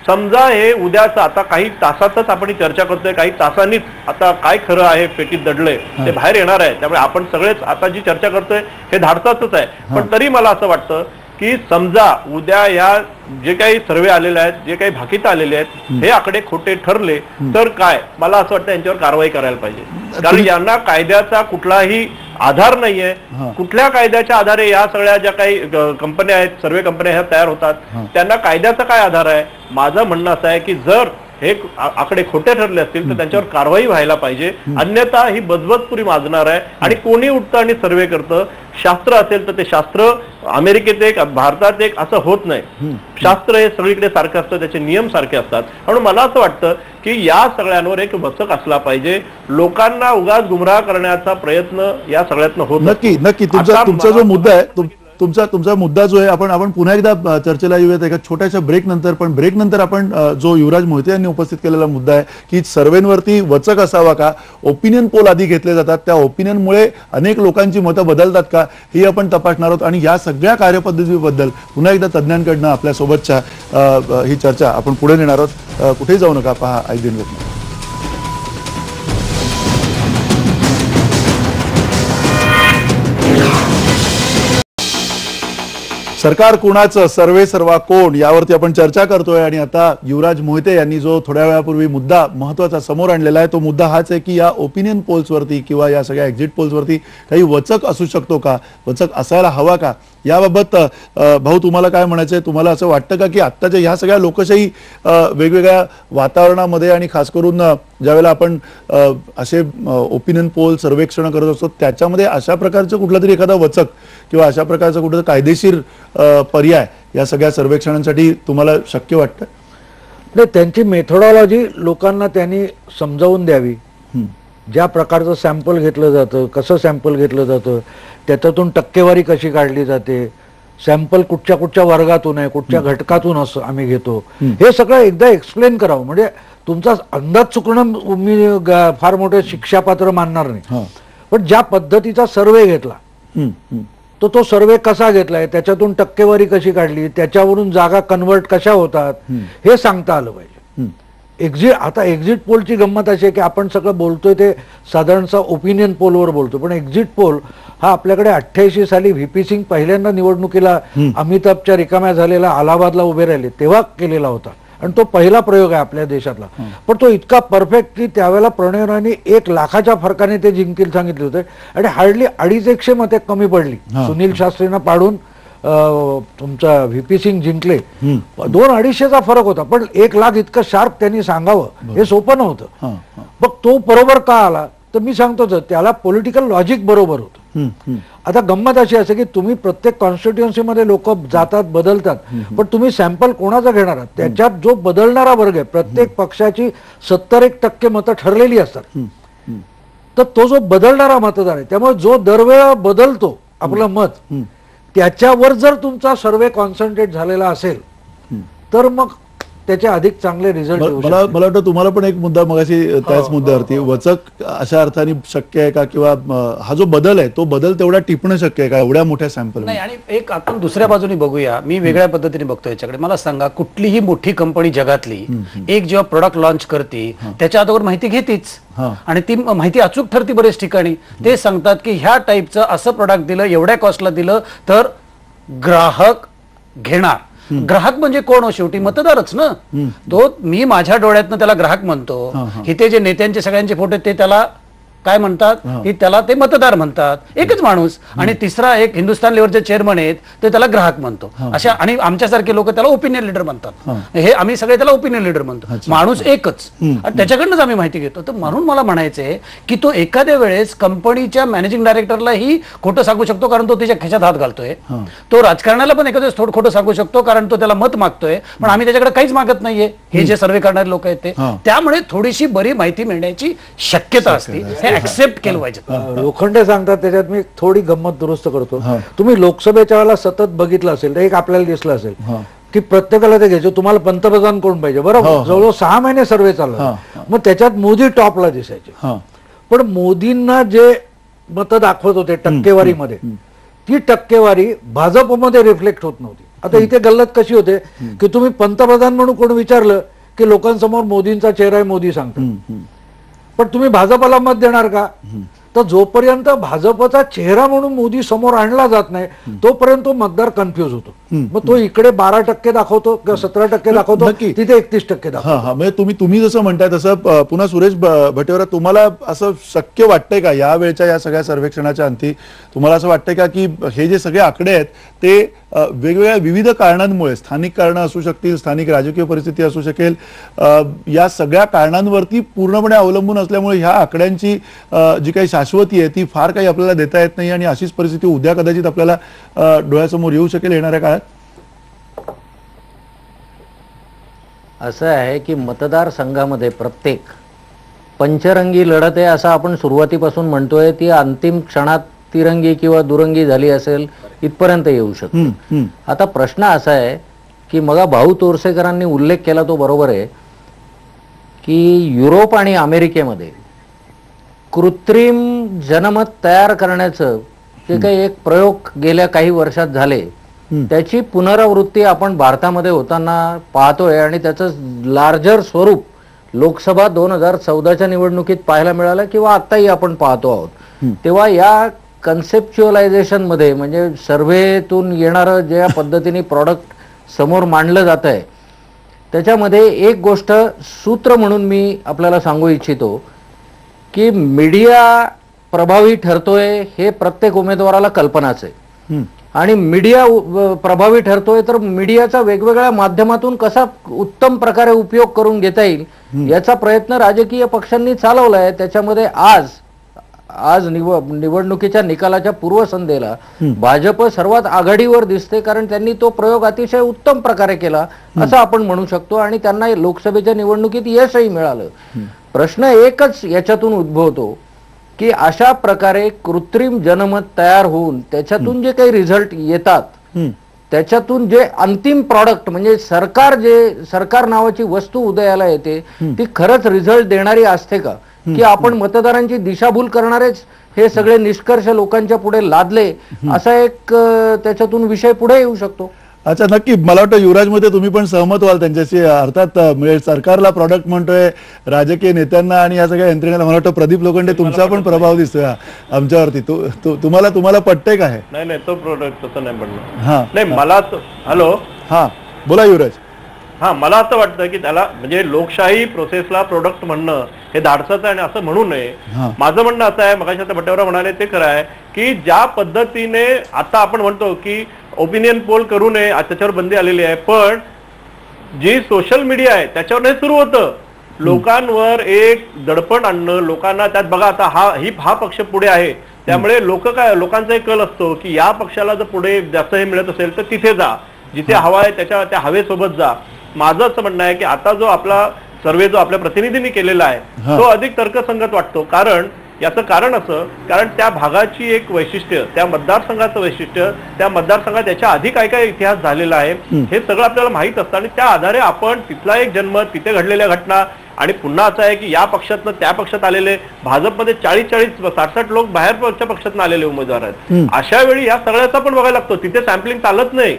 समजा हे उद्याचं आता काही तासातच आपण ही चर्चा करतोय, काही तासांनीच आता काय खरं आहे पेटीत दडलंय ते बाहेर येणार आहे. त्यामुळे आपण सगळेच आता जी चर्चा करतोय हे धाडसाच आहे. पण तरी मला असं वाटतं की समजा उद्या या जे काही सर्वे आलेले आहेत, जे काही भाकीत आलेले आहेत, हे आकडे खोटे ठरले तर काय, मला असं वाटतं यांच्यावर कारवाई करायला पाहिजे. कारण यांना कायद्याचा कुठलाही आधार नाहीये. कुठल्या कायद्याच्या आधारे या सगळ्या ज्या काही कंपन्या आहेत, सर्वे कंपन्या ह्या तयार होतात, त्यांना कायद्याचा काय आधार आहे? माझं म्हणणं असं आहे की जर हे आकडे खोटे ठरले असतील तर त्यांच्यावर कारवाई व्हायला पाहिजे. अन्यथा ही बजबजपुरी माजणार आहे. आणि कोणी उठतं आणि सर्वे करतं. शास्त्र असेल तर ते शास्त्र अमेरिकेत एक, भारतात एक असं होत नाही. शास्त्र हे सगळीकडे सारखं असतं, त्याचे नियम सारखे असतात. म्हणून मला असं वाटतं की या सगळ्यांवर एक वचक असला पाहिजे. लोकांना उगाच गुमराह करण्याचा प्रयत्न या सगळ्यातनं होत. नक्की नक्की तुमचा जो मुद्दा आहे, तुमचा मुद्दा जो आहे, आपण पुन्हा एकदा चर्चेला येऊयात एका छोट्याशा ब्रेक नंतर. पण ब्रेक नंतर आपण जो युवराज मोहिते यांनी उपस्थित केलेला मुद्दा आहे की सर्वेंवरती वचक असावा का, ओपिनियन पोल आधी घेतले जातात, त्या ओपिनियनमुळे अनेक लोकांची मतं बदलतात का, ही आपण तपासणार आहोत. आणि या सगळ्या कार्यपद्धतीबद्दल पुन्हा एकदा तज्ज्ञांकडनं आपल्यासोबतच्या ही चर्चा आपण पुढे नेणार आहोत. कुठेही जाऊ नका, पहा ऐकून घेत. सरकार कुणाचं, सर्वे सर्वा कोण, यावरती आपण चर्चा करतोय. आणि आता युवराज मोहिते यांनी जो थोड्या वेळापूर्वी मुद्दा महत्वाचा समोर आणलेला आहे, तो मुद्दा हाच आहे की या ओपिनियन पोल्सवरती किंवा या सगळ्या एक्झिट पोल्सवरती काही वचक असू शकतो का, वचक असायला हवा का, याबाबत भाऊ तुम्हाला काय म्हणायचंय? तुम्हाला असं वाटतं का की आत्ताच्या ह्या सगळ्या लोकशाही वेगवेगळ्या वातावरणामध्ये आणि खास करून ज्यावेळेला आपण असे ओपिनियन पोल सर्वेक्षण करत असतो त्याच्यामध्ये अशा प्रकारचं कुठलं तरी एखादा वचक किंवा अशा प्रकारचं कुठलं कायदेशीर पर्याय या सगळ्या सर्वेक्षणांसाठी तुम्हाला शक्य वाटतं? नाही, त्यांची मेथोडॉलॉजी लोकांना त्यांनी समजावून द्यावी. ज्या प्रकारचं सॅम्पल घेतलं जातं, कसं सॅम्पल घेतलं जातं, त्याच्यातून टक्केवारी कशी काढली जाते, सॅम्पल कुठच्या कुठच्या वर्गातून आहे, कुठच्या घटकातून असं आम्ही घेतो, हे सगळं एकदा एक्सप्लेन करावं. म्हणजे तुमचा अंदाज चुकणं मी फार मोठे शिक्षापात्र मानणार नाही, पण ज्या पद्धतीचा सर्वे घेतला तो सर्वे कसा घेतलाय, त्याच्यातून टक्केवारी कशी काढली, त्याच्यावरून जागा कन्वर्ट कशा होतात, हे सांगता आलं पाहिजे. आता एक्झिट पोलची गंमत अशी आहे की आपण सगळं बोलतोय ते साधारणतः ओपिनियन पोलवर बोलतो, पण एक्झिट पोल हा आपल्याकडे 88 साली व्हीपी सिंग पहिल्यांदा निवडणुकीला अमिताभच्या रिकाम्या झालेला अलाहाबादला उभे राहिले तेव्हा केलेला होता. आणि तो पहिला प्रयोग आहे आपल्या देशातला. पण तो इतका परफेक्ट की त्यावेळेला प्रणव रायने 1 लाखाच्या फरकाने ते जिंकतील सांगितले होते आणि हार्डली 250 मते कमी पडली. सुनील शास्त्रींना पाडून तुमचा व्हीपी सिंग जिंकले. 200-250चा फरक होता, पण 1 लाख इतकं शार्प त्यांनी सांगावं हे सोपं नव्हतं. मग तो बरोबर का आला तर मी सांगतो त्याला पॉलिटिकल लॉजिक बरोबर होतं. आता गंमत अशी असते की तुम्ही प्रत्येक कॉन्स्टिट्युएन्सीमध्ये लोक जातात, बदलतात, पण तुम्ही सॅम्पल कोणाचा घेणार आहात, त्याच्यात जो बदलणारा वर्ग आहे, प्रत्येक पक्षाची 70% मतं ठरलेली असतात, तर तो जो बदलणारा मतदार आहे, त्यामुळे जो दरवेळा बदलतो आपलं मत, त्याच्यावर जर तुमचा सर्वे कॉन्सन्ट्रेट झालेला असेल तर मग त्याचे अधिक चांगले रिझल्ट येऊ मला मला वाटतं तुम्हाला पण एक मुद्दा मगाशी त्याच मुद्द्यावरती वचक अशा अर्थाने शक्य आहे का, किंवा हा जो बदल आहे तो बदल तेवढा टिपणं शक्य आहे का एवढ्या मोठ्या सॅम्पल? नाही, आणि एक आपण दुसऱ्या बाजूने बघूया. मी वेगळ्या पद्धतीने बघतो याच्याकडे. मला सांगा, कुठलीही मोठी कंपनी जगातली एक जेव्हा प्रोडक्ट लॉन्च करते त्याच्या अगोदर माहिती घेतीच, आणि ती माहिती अचूक ठरती. बरेच ठिकाणी ते सांगतात की ह्या टाईपचं असं प्रोडक्ट दिलं, एवढ्या कॉस्टला दिलं तर ग्राहक घेणार. ग्राहक म्हणजे कोण हो? शेवटी मतदारच ना. तो मी माझ्या डोळ्यातनं त्याला ग्राहक म्हणतो. इथे जे नेत्यांचे सगळ्यांचे फोटो ते त्याला काय म्हणतात की त्याला ते मतदार म्हणतात, एकच माणूस. आणि तिसरा एक हिंदुस्थान लेव्हलचे चेअरमन आहेत ते त्याला ग्राहक म्हणतो. अशा, आणि आमच्यासारखे लोक त्याला ओपिनियन लीडर म्हणतात. हे आम्ही सगळे त्याला ओपिनियन लीडर म्हणतो. माणूस एकच, आणि त्याच्याकडनंच आम्ही माहिती घेतो. तर म्हणून मला म्हणायचंय की तो एखाद्या वेळेस कंपनीच्या मॅनेजिंग डायरेक्टरलाही खोटं सांगू शकतो कारण तो त्याच्या खिशात हात घालतोय. तो राजकारणाला पण एखाद्या वेळेस खोटं सांगू शकतो कारण तो त्याला मत मागतोय, पण आम्ही त्याच्याकडे काहीच मागत नाहीये. हे जे सर्वे करणारे लोक आहेत ते, त्यामुळे थोडीशी बरी माहिती मिळण्याची शक्यता असते. ऍक्सेप्ट केलं पाहिजे. लोखंडे सांगतात त्याच्यात मी थोडी गंमत दुरुस्त करतो. तुम्ही लोकसभेच्या वेळेला सतत बघितलं असेल तर एक आपल्याला दिसलं असेल की प्रत्येकाला ते घ्यायचं, तुम्हाला पंतप्रधान कोण पाहिजे, बरोबर. जवळजवळ 6 महिने सर्वे चालला. मग त्याच्यात मोदी टॉपला दिसायचे. पण मोदींना जे मतं दाखवत होते टक्केवारीमध्ये, ती टक्केवारी भाजपमध्ये रिफ्लेक्ट होत नव्हती. आता इथे गल्लत कशी होते की तुम्ही पंतप्रधान म्हणून कोण विचारलं की लोकांसमोर मोदींचा चेहरा आहे, मोदी सांगतात. पण तुम्ही भाजपला मत देणार का? तर जोपर्यंत भाजपचा चेहरा म्हणून मोदी समोर आणला जात नाही तोपर्यंत तो मतदार कन्फ्युज होतो. मग तो इकडे 12% दाखवतो किंवा 17% दाखवतो, तिथे 31% दाखवतो. म्हणजे तुम्ही जसं म्हणताय तसं पुन्हा सुरेश भटेवरा, तुम्हाला असं शक्य वाटतंय का या वेळच्या या सगळ्या सर्वेक्षणाच्या अंती तुम्हाला असं वाटतंय का की हे जे सगळे आकडे आहेत ते वेगवेगळ्या विविध कारणांमुळे, स्थानिक कारणं असू शकतील, स्थानिक राजकीय परिस्थिती असू शकेल, या सगळ्या कारणांवरती पूर्णपणे अवलंबून असल्यामुळे ह्या आकड्यांची जी काही शाश्वती आहे ती फार काही आपल्याला देता येत नाही, आणि अशीच परिस्थिती उद्या कदाचित आपल्याला डोळ्यासमोर येऊ शकेल येणाऱ्या काळात? असं आहे की मतदारसंघामध्ये प्रत्येक पंचरंगी लढत आहे असं आपण सुरुवातीपासून म्हणतोय. ती अंतिम क्षणात तिरंगी किंवा दुरंगी झाली असेल इथपर्यंत येऊ शकते. आता प्रश्न असा आहे की मग भाऊ तोरसेकरांनी उल्लेख केला तो बरोबर आहे की युरोप आणि अमेरिकेमध्ये कृत्रिम जनमत तयार करण्याचं जे काही एक प्रयोग गेल्या काही वर्षात झाले त्याची पुनरावृत्ती आपण भारतामध्ये होताना पाहतोय, आणि त्याचं लार्जर स्वरूप लोकसभा 2014च्या निवडणुकीत पाहायला मिळालं किंवा आत्ताही आपण पाहतो आहोत. तेव्हा या कन्सेप्च्युअलायझेशन मध्ये, म्हणजे सर्व्हेतून येणारं ज्या पद्धतीने प्रॉडक्ट समोर मांडलं जात आहे त्याच्यामध्ये एक गोष्ट सूत्र म्हणून मी आपल्याला सांगू इच्छितो की मीडिया प्रभावी ठरतोय हे प्रत्येक उमेदवाराला कल्पनाच आहे. आणि मीडिया प्रभावी ठरतोय तर मीडियाचा वेगवेगळ्या माध्यमातून कसा उत्तम प्रकारे उपयोग करून घेता येईल याचा प्रयत्न राजकीय पक्षांनी चालवला आहे. त्याच्यामध्ये आज निवडणुकीच्या निकालाच्या पूर्वसंध्येला भाजप सर्वात आघाडीवर दिसते, कारण त्यांनी तो प्रयोग अतिशय उत्तम प्रकारे केला असं आपण म्हणू शकतो, आणि त्यांना लोकसभेच्या निवडणुकीत यशही मिळालं. प्रश्न एकच याच्यातून उद्भवतो की अशा प्रकारे कृत्रिम जनमत तयार होऊन त्याच्यातून जे काही रिझल्ट येतात त्याच्यातून जे अंतिम प्रॉडक्ट, म्हणजे सरकार नावाची वस्तू उदयाला येते, ती खरंच रिझल्ट देणारी असते का, की आपण मतदारांची दिशाभूल करणारेच हे सगळे निष्कर्ष लोकांच्या पुढे लादले, असा एक त्याच्यातून विषय पुढे येऊ शकतो. अच्छा, नक्की. मला वाटतं युवराजमध्ये तुम्ही पण सहमत व्हाल त्यांच्याशी. अर्थात म्हणजे सरकारला प्रॉडक्ट म्हणतोय, राजकीय नेत्यांना आणि या सगळ्या यंत्रणेला. मला वाटतं प्रदीप लोखंडे तुमचा पण प्रभाव दिसतोय आमच्यावरती. तुम्हाला पटतंय का हे? नाही, तो प्रोडक्ट तसं नाही बनलं. नाही, मला हॅलो, हा बोला युवराज. मला असं वाटतं की त्याला म्हणजे लोकशाही प्रोसेसला प्रोडक्ट म्हणणं हे धाडसाचं आहे आणि असं म्हणू नये. माझं म्हणणं असं आहे, मगाशी आता भटेवरा म्हणाले ते खरं आहे की ज्या पद्धतीने आता आपण म्हणतो की ओपिनियन पोल करू नये, त्याच्यावर बंदी आलेली आहे, पण जी सोशल मीडिया आहे त्याच्यावर हे सुरू होतं. लोकांवर एक दडपण आणणं, लोकांना त्यात बघा आता हा पक्ष पुढे आहे त्यामुळे लोकांचा एक कल असतो की या पक्षाला जर पुढे जास्त हे मिळत असेल तर तिथे जा, जिथे हवा आहे त्या हवेसोबत जा. माझं असं म्हणणं आहे की आता जो आपला सर्वे जो आपल्या प्रतिनिधींनी केलेला आहे तो अधिक तर्कसंगत वाटतो, कारण याचं कारण असं, कारण त्या भागाची एक वैशिष्ट्य, त्या मतदारसंघाचं वैशिष्ट्य, त्या मतदारसंघात याच्या आधी काय काय इतिहास झालेला आहे हे सगळं आपल्याला माहित असतं आणि त्या आधारे आपण तिथला एक जन्म, तिथे घडलेल्या घटना आणि पुन्हा असं आहे की या पक्षातनं त्या पक्षात आलेले, भाजपमध्ये 40-40 60-60 लोक बाहेरच्या पक्षातनं आलेले उमेदवार आहेत. अशा वेळी या सगळ्याचा पण बघायला लागतो. तिथे सॅम्पलिंग चालत नाही.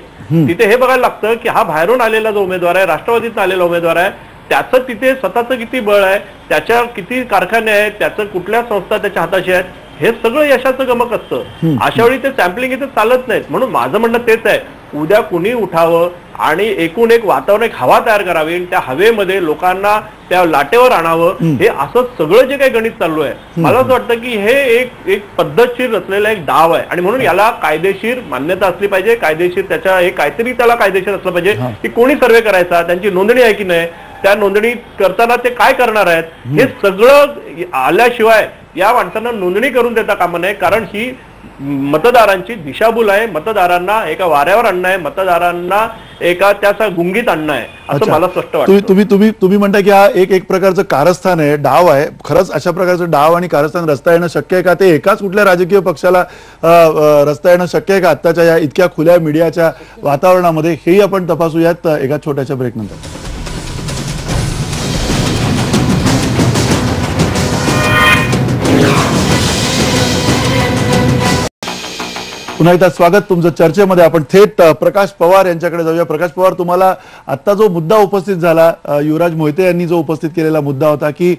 तिथे हे बघायला लागतं की हा बाहेरून आलेला जो उमेदवार आहे, राष्ट्रवादीतून आलेला उमेदवार आहे, त्याचं तिथे स्वतःचं किती बळ आहे, त्याच्या किती कारखाने आहेत, त्याचं कुठल्या संस्था त्याच्या हाताशी आहेत, हे सगळं यशाचं गमक असतं. अशा वेळी ते सॅम्पलिंग इथे चालत नाहीत. म्हणून माझं म्हणणं तेच आहे, उद्या कुणी उठावं आणि एकूण एक वातावरण, एक हवा तयार करावी, त्या हवेमध्ये लोकांना त्या लाटेवर आणावं, हे असं सगळं जे काही गणित चालू आहे, मला असं वाटतं की हे एक पद्धतशीर रचलेला एक डाव आहे आणि म्हणून याला कायदेशीर मान्यता असली पाहिजे. कायदेशीर त्याच्या हे काहीतरी त्याला कायदेशीर असलं पाहिजे की कोणी सर्वे करायचा, त्यांची नोंदणी आहे की नाही, त्या नोंदणी करताना ते काय करणार आहेत, हे सगळं आल्याशिवाय या माणसांना नोंदणी करून देता कामा नये. कारण ही मतदारांची दिशाभूल आहे, मतदारांना एका वाऱ्यावर आणणं आहे, मतदारांना एका त्याचा गुंगीत आणणं आहे, असं मला स्पष्ट वाटतं. तुम्ही म्हणता की हा एक प्रकारचं कारस्थान आहे, डाव आहे. खरंच अशा प्रकारचं डाव आणि कारस्थान रस्ता येणं शक्य आहे का? ते एकाच कुठल्या राजकीय पक्षाला रस्ता येणं शक्य आहे का आत्ताच्या या इतक्या खुल्या मीडियाच्या वातावरणामध्ये? हेही आपण तपासूयात एका छोट्याशा ब्रेक नंतर. पुन्हा एकदा स्वागत तुमचं चर्चेमध्ये. आपण थेट प्रकाश पवार यांच्याकडे जाऊया. प्रकाश पवार, तुम्हाला आत्ता जो मुद्दा उपस्थित झाला, युवराज मोहिते यांनी जो उपस्थित केलेला मुद्दा होता की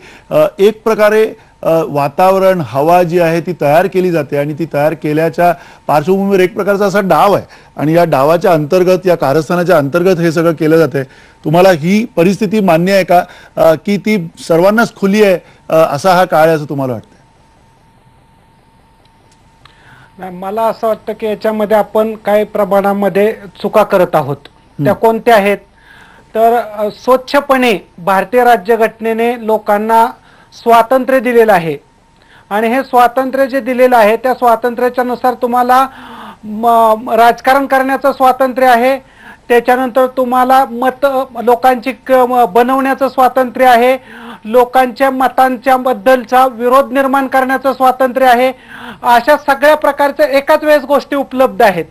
एक प्रकारे वातावरण, हवा जी आहे ती तयार केली जाते आणि ती तयार केल्याच्या पार्श्वभूमीवर एक प्रकारचा असा डाव आहे आणि या डावाच्या अंतर्गत, या कारस्थानाच्या अंतर्गत हे सगळं केलं जाते. तुम्हाला ही परिस्थिती मान्य आहे का की ती सर्वांनाच खुली आहे, असा हा काळ आहे असं तुम्हाला वाटतं? मला असं वाटतं की याच्यामध्ये आपण काही प्रमाणामध्ये चुका करत आहोत. त्या कोणत्या आहेत? तर स्वच्छपणे भारतीय राज्यघटनेने लोकांना स्वातंत्र्य दिलेलं आहे आणि हे स्वातंत्र्य जे दिलेलं आहे त्या स्वातंत्र्याच्या नुसार तुम्हाला राजकारण करण्याचं स्वातंत्र्य आहे, त्याच्यानंतर तुम्हाला लोकांची बनवण्याचं स्वातंत्र्य आहे, लोकांच्या मतांच्या बद्दलचा विरोध निर्माण करण्याचं स्वातंत्र्य आहे. अशा सगळ्या प्रकारच्या एकाच वेळेस गोष्टी उपलब्ध आहेत.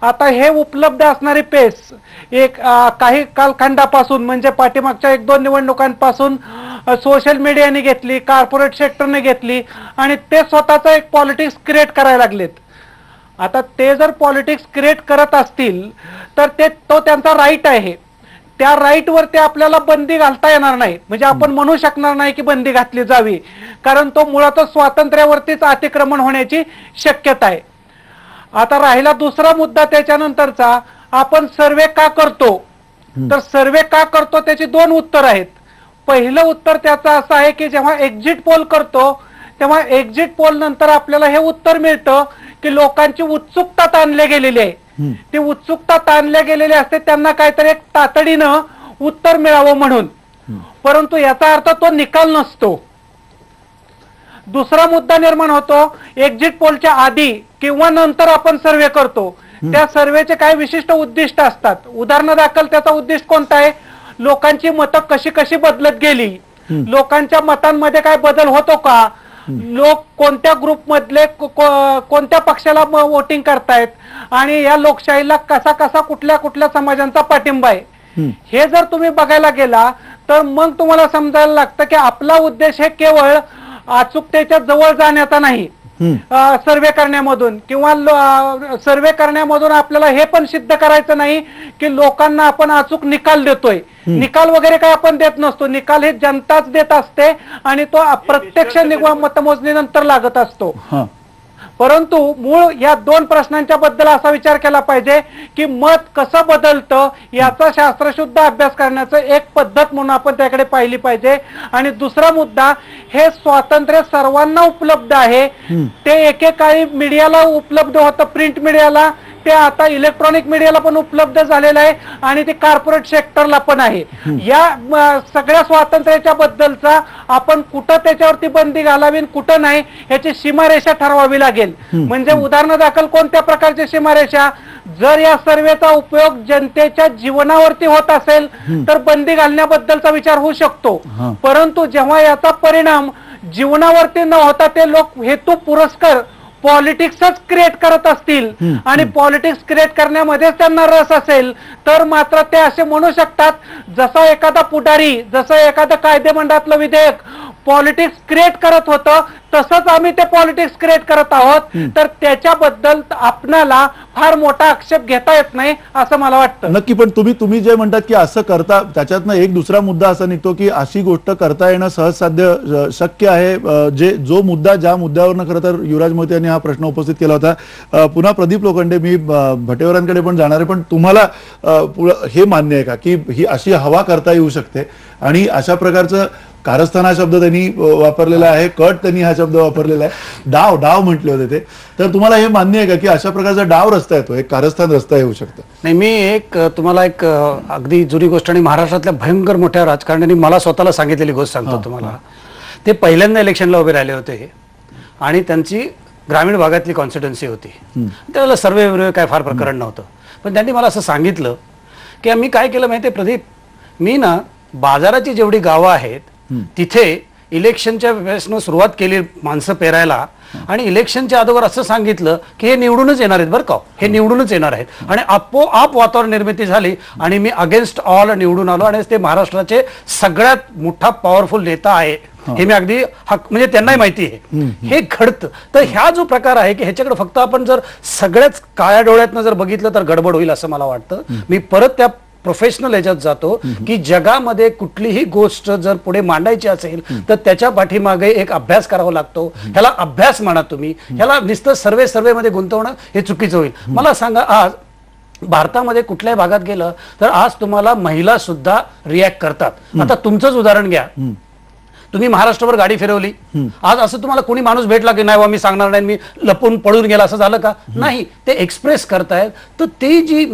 आता हे उपलब्ध असणारी पेस एक काही कालखंडापासून म्हणजे पाठीमागच्या 1-2 निवडणुकांपासून सोशल मीडियाने घेतली, कॉर्पोरेट सेक्टरने घेतली आणि ते स्वतःचं एक पॉलिटिक्स क्रिएट करायला लागलेत. आता ते जर पॉलिटिक्स क्रिएट करत असतील तर तो त्यांचा राईट आहे. त्या राईटवर ते आपल्याला बंदी घालता येणार नाही. म्हणजे आपण म्हणू शकणार नाही की बंदी घातली जावी, कारण तो मुळातच स्वातंत्र्यावरतीच अतिक्रमण होण्याची शक्यता आहे. आता राहिला दुसरा मुद्दा त्याच्यानंतरचा, आपण सर्वे का करतो? तर सर्वे का करतो त्याची 2 उत्तर आहेत. पहिलं उत्तर त्याचं असं आहे की जेव्हा एक्झिट पोल करतो तेव्हा एक्झिट पोल नंतर आपल्याला हे उत्तर मिळतं की लोकांची उत्सुकता ताणली गेलेली आहे. ती उत्सुकता ताणल्या गेलेली असते, त्यांना काहीतरी एक तातडीनं उत्तर मिळावं म्हणून. परंतु याचा अर्थ तो निकाल नसतो. दुसरा मुद्दा निर्माण होतो, एक्झिट पोलच्या आधी किंवा नंतर आपण सर्वे करतो. त्या सर्वेचे काही विशिष्ट उद्दिष्ट असतात. उदाहरणादाखल त्याचा उद्दिष्ट कोणता आहे? लोकांची मतं कशी कशी बदलत गेली, लोकांच्या मतांमध्ये काय बदल होतो का, लोक कोणत्या ग्रुप मधले कोणत्या पक्षाला वोटिंग करतायत आणि या लोकशाहीला कसा कसा कुठल्या कुठल्या समाजांचा पाठिंबा आहे, हे जर तुम्ही बघायला गेला तर मग तुम्हाला समजायला लागतं की आपला उद्देश हे केवळ अचूकतेच्या जवळ जाण्याचा नाही, सर्वे करण्यामधून किंवा सर्वे करण्यामधून आपल्याला हे पण सिद्ध करायचं नाही की लोकांना आपण अचूक निकाल देतोय. निकाल वगैरे काय आपण देत नसतो. निकाल हे जनताच देत असते आणि तो प्रत्यक्ष मतमोजणीनंतर लागत असतो. परंतु मूळ या 2 प्रश्नांच्या बद्दल असा विचार केला पाहिजे की मत कसं बदलतं याचा शास्त्रशुद्ध अभ्यास करण्याचं एक पद्धत म्हणून आपण त्याकडे पाहिली पाहिजे. आणि दुसरा मुद्दा, हे स्वातंत्र्य सर्वांना उपलब्ध आहे. ते एकेकाळी मीडियाला उपलब्ध होतं, प्रिंट मीडियाला, ते आता इलेक्ट्रॉनिक मीडियाला पण उपलब्ध झालेलं आहे आणि ते कॉर्पोरेट सेक्टरला पण आहे. या सगळ्या स्वातंत्र्याच्या बद्दलचा आपण कुठं त्याच्यावरती बंदी घालावी कुठं नाही याची सीमारेषा ठरवावी लागेल. म्हणजे उदाहरणादाखल कोणत्या प्रकारची सीमारेषा? जर या सर्वेचा उपयोग जनतेच्या जीवनावरती होत असेल तर बंदी घालण्याबद्दलचा विचार होऊ शकतो. परंतु जेव्हा याचा परिणाम जीवनावरती न होता ते लोक हेतू पुरस्कार पॉलिटिक्सच क्रिएट करत असतील आणि पॉलिटिक्स क्रिएट करण्यामध्येच त्यांना रस असेल तर मात्र ते असे म्हणू शकतात, जसा एखादा पुढारी, जसं एखादं कायदेमंडळातलं विधेयक पॉलिटिक्स क्रिएट करत होतं तसंच आम्ही ते पॉलिटिक्स क्रिएट करत आहोत, तर त्याच्याबद्दल आपणाला फार मोठा आक्षेप घेता येत नाही असं मला वाटतं. नक्की. पण तुम्ही जे म्हणतात की असं करता, त्याच्यातनं एक दुसरा मुद्दा असा निघतो की अशी गोष्ट करता येणं सहज साध्य शक्य आहे. जो मुद्दा, ज्या मुद्द्यावरनं खरं तर युवराज मोहिते यांनी हा प्रश्न उपस्थित केला होता. पुन्हा प्रदीप लोखंडे, मी भटेवरांकडे पण जाणार आहे, पण तुम्हाला हे मान्य आहे का की ही अशी हवा करता येऊ शकते आणि अशा प्रकारचं कारस्थान हा शब्द त्यांनी वापरलेला आहे, कट त्यांनी हा शब्द वापरलेला आहे, डाव म्हटले होते ते, तर तुम्हाला हे मान्य आहे का की अशा प्रकारचा डाव रस्ता येतो, एक कारस्थान रस्ता येऊ शकतं? नाही, मी तुम्हाला एक अगदी जुनी गोष्ट आणि महाराष्ट्रातल्या भयंकर मोठ्या राजकारण्यांनी मला स्वतःला सांगितलेली गोष्ट सांगतो तुम्हाला. ते पहिल्यांदा इलेक्शनला उभे राहिले होते आणि त्यांची ग्रामीण भागातली कॉन्स्टिट्युन्सी होती. त्यावेळेला सर्वे काय फार प्रकरण नव्हतं, पण त्यांनी मला असं सांगितलं की आम्ही काय केलं माहिती आहे प्रदीप, मी ना बाजाराची जेवढी गावं आहेत तिथे इलेक्शनच्या वेळेसनं सुरुवात केली माणसं पेरायला आणि इलेक्शनच्या अगोदर असं सांगितलं की हे निवडूनच येणार आहेत बरं का, हे निवडूनच येणार आहेत आणि आपोआप वातावरण निर्मिती झाली आणि मी अगेन्स्ट ऑल निवडून आलो आणि ते महाराष्ट्राचे सगळ्यात मोठा पॉवरफुल नेता आहे हे मी अगदी म्हणजे त्यांनाही माहिती आहे हे घडतं. तर ह्या जो प्रकार आहे की ह्याच्याकडे फक्त आपण जर सगळ्याच काळ्या डोळ्यातनं जर बघितलं तर गडबड होईल असं मला वाटतं. मी परत त्या प्रोफेशनल ह्याच्यात जातो की जगामध्ये कुठलीही गोष्ट जर पुढे मांडायची असेल तर त्याच्या पाठीमागे एक अभ्यास करावा लागतो. ह्याला अभ्यास म्हणा तुम्ही, ह्याला नुसतं सर्वे मध्ये गुंतवणं हे चुकीचं होईल. मला सांगा, आज भारतामध्ये कुठल्याही भागात गेलं तर आज तुम्हाला महिला सुद्धा रिॲक्ट करतात. आता तुमचंच उदाहरण घ्या, तुम्ही महाराष्ट्रावर गाडी फिरवली, आज असं तुम्हाला कोणी माणूस भेटला की नाही मी सांगणार नाही, मी लपून पळून गेला, असं झालं का? नाही, ते एक्सप्रेस करतायत. तर ती जी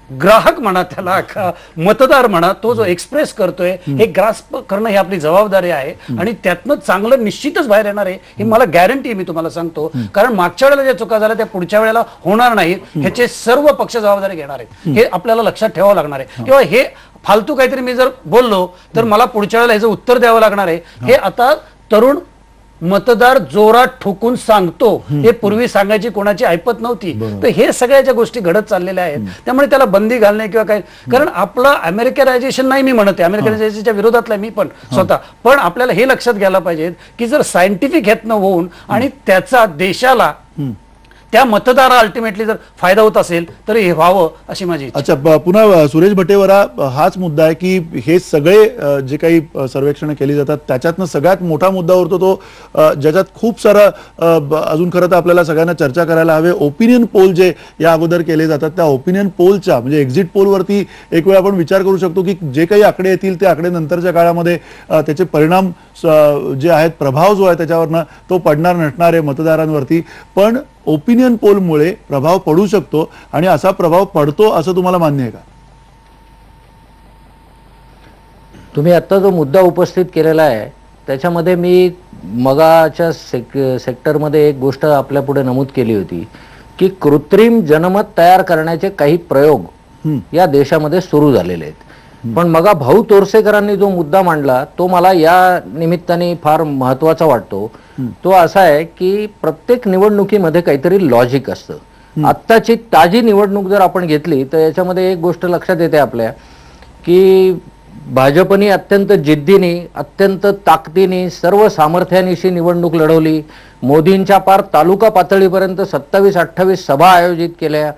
ग्राहक म्हणा, त्याला मतदार म्हणा, तो जो एक्सप्रेस करतोय हे ग्रास्प करणं ही आपली जबाबदारी आहे आणि त्यातनं चांगलं निश्चितच बाहेर येणार आहे ही मला गॅरंटी मी तुम्हाला सांगतो. कारण मागच्या वेळेला ज्या चुका झाल्या त्या पुढच्या वेळेला होणार नाहीत ह्याचे सर्व पक्ष जबाबदारी घेणार आहेत, हे आपल्याला लक्षात ठेवावं लागणार आहे. किंवा हे फालतू काहीतरी मी जर बोललो तर मला पुढच्या वेळेला ह्याचं उत्तर द्यावं लागणार आहे. हे आता तरुण मतदार जोरात ठोकून सांगतो, हे पूर्वी सांगायची कोणाची ऐपत नव्हती. तर हे सगळ्या ज्या गोष्टी घडत चाललेल्या आहेत त्यामुळे त्याला बंदी घालणे किंवा काय, कारण आपलं अमेरिकनायझेशन नाही मी म्हणते, अमेरिकनायझेशनच्या विरोधातला मी पण स्वतः, पण आपल्याला हे लक्षात घ्यायला पाहिजे की जर सायंटिफिक ह्यातनं होऊन आणि त्याचा देशाला त्या मतदारा अल्टिमेटली जर फायदा होत असेल तर हे व्हावं अशी माझी इच्छा. अच्छा, पुन्हा सुरेश भटेवरा, हाच मुद्दा आहे की हे सगळे जे काही सर्वेक्षण केली जातात त्याच्यातनं सगळ्यात मोठा मुद्दा उरतो तो ज्याच्यात खूप सारं अजून खरं तर आपल्याला सगळ्यांना चर्चा करायला हवे, ओपिनियन पोल जे या अगोदर केले जातात त्या ओपिनियन पोलच्या म्हणजे एक्झिट पोलवरती एक वेळ आपण विचार करू शकतो की जे काही आकडे येतील ते आकडे नंतरच्या काळामध्ये त्याचे परिणाम जे आहेत, प्रभाव जो आहे त्याच्यावरनं तो पडणार नसणार आहे मतदारांवरती, पण ओपिनियन पोलमुळे प्रभाव पडू शकतो आणि असा प्रभाव पडतो असं तुम्हाला मान्य आहे का? तुम्ही आता जो मुद्दा उपस्थित केलेला आहे त्याच्यामध्ये मी मगाच्या सेक्टरमध्ये एक गोष्ट आपल्या पुढे नमूद केली होती की कृत्रिम जनमत तयार करण्याचे काही प्रयोग या देशामध्ये सुरू झालेले आहेत. पण मगा भाऊ तोरसेकरांनी जो मुद्दा मांडला तो मला या निमित्ताने फार महत्वाचा वाटतो. तो असा आहे की प्रत्येक निवडणुकीमध्ये काहीतरी लॉजिक असतं. आत्ताची ताजी निवडणूक जर आपण घेतली तर याच्यामध्ये एक गोष्ट लक्षात येते आपल्या की भाजपने अत्यंत जिद्दीने, अत्यंत ताकदीने, सर्व सामर्थ्यानिशी निवडणूक लढवली. मोदींच्या पार तालुका पातळीपर्यंत 27-28 सभा आयोजित केल्या.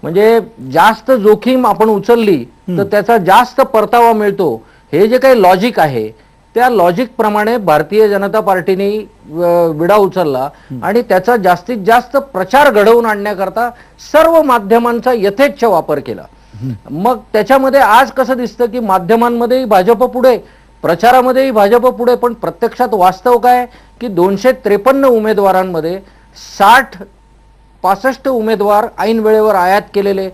म्हणजे जास्त जोखीम आपण उचलली तर त्याचा जास्त परतावा मिळतो. हे जे काही लॉजिक आहे त्या लॉजिक प्रमाणे भारतीय जनता पार्टीने विडा उचलला आणि त्याचा जास्तीत जास्त प्रचार घडवून आणण्याकरता सर्व माध्यमांचा यथेच्छ वापर केला. मग त्याच्यामध्ये आज कसं दिसतं की माध्यमांमध्येही भाजप पुढे, प्रचारामध्येही भाजप पुढे, पण प्रत्यक्षात वास्तव काय की 253 उमेदवारांमध्ये 65 उमेदवार ऐन वेळेवर आयात केलेले,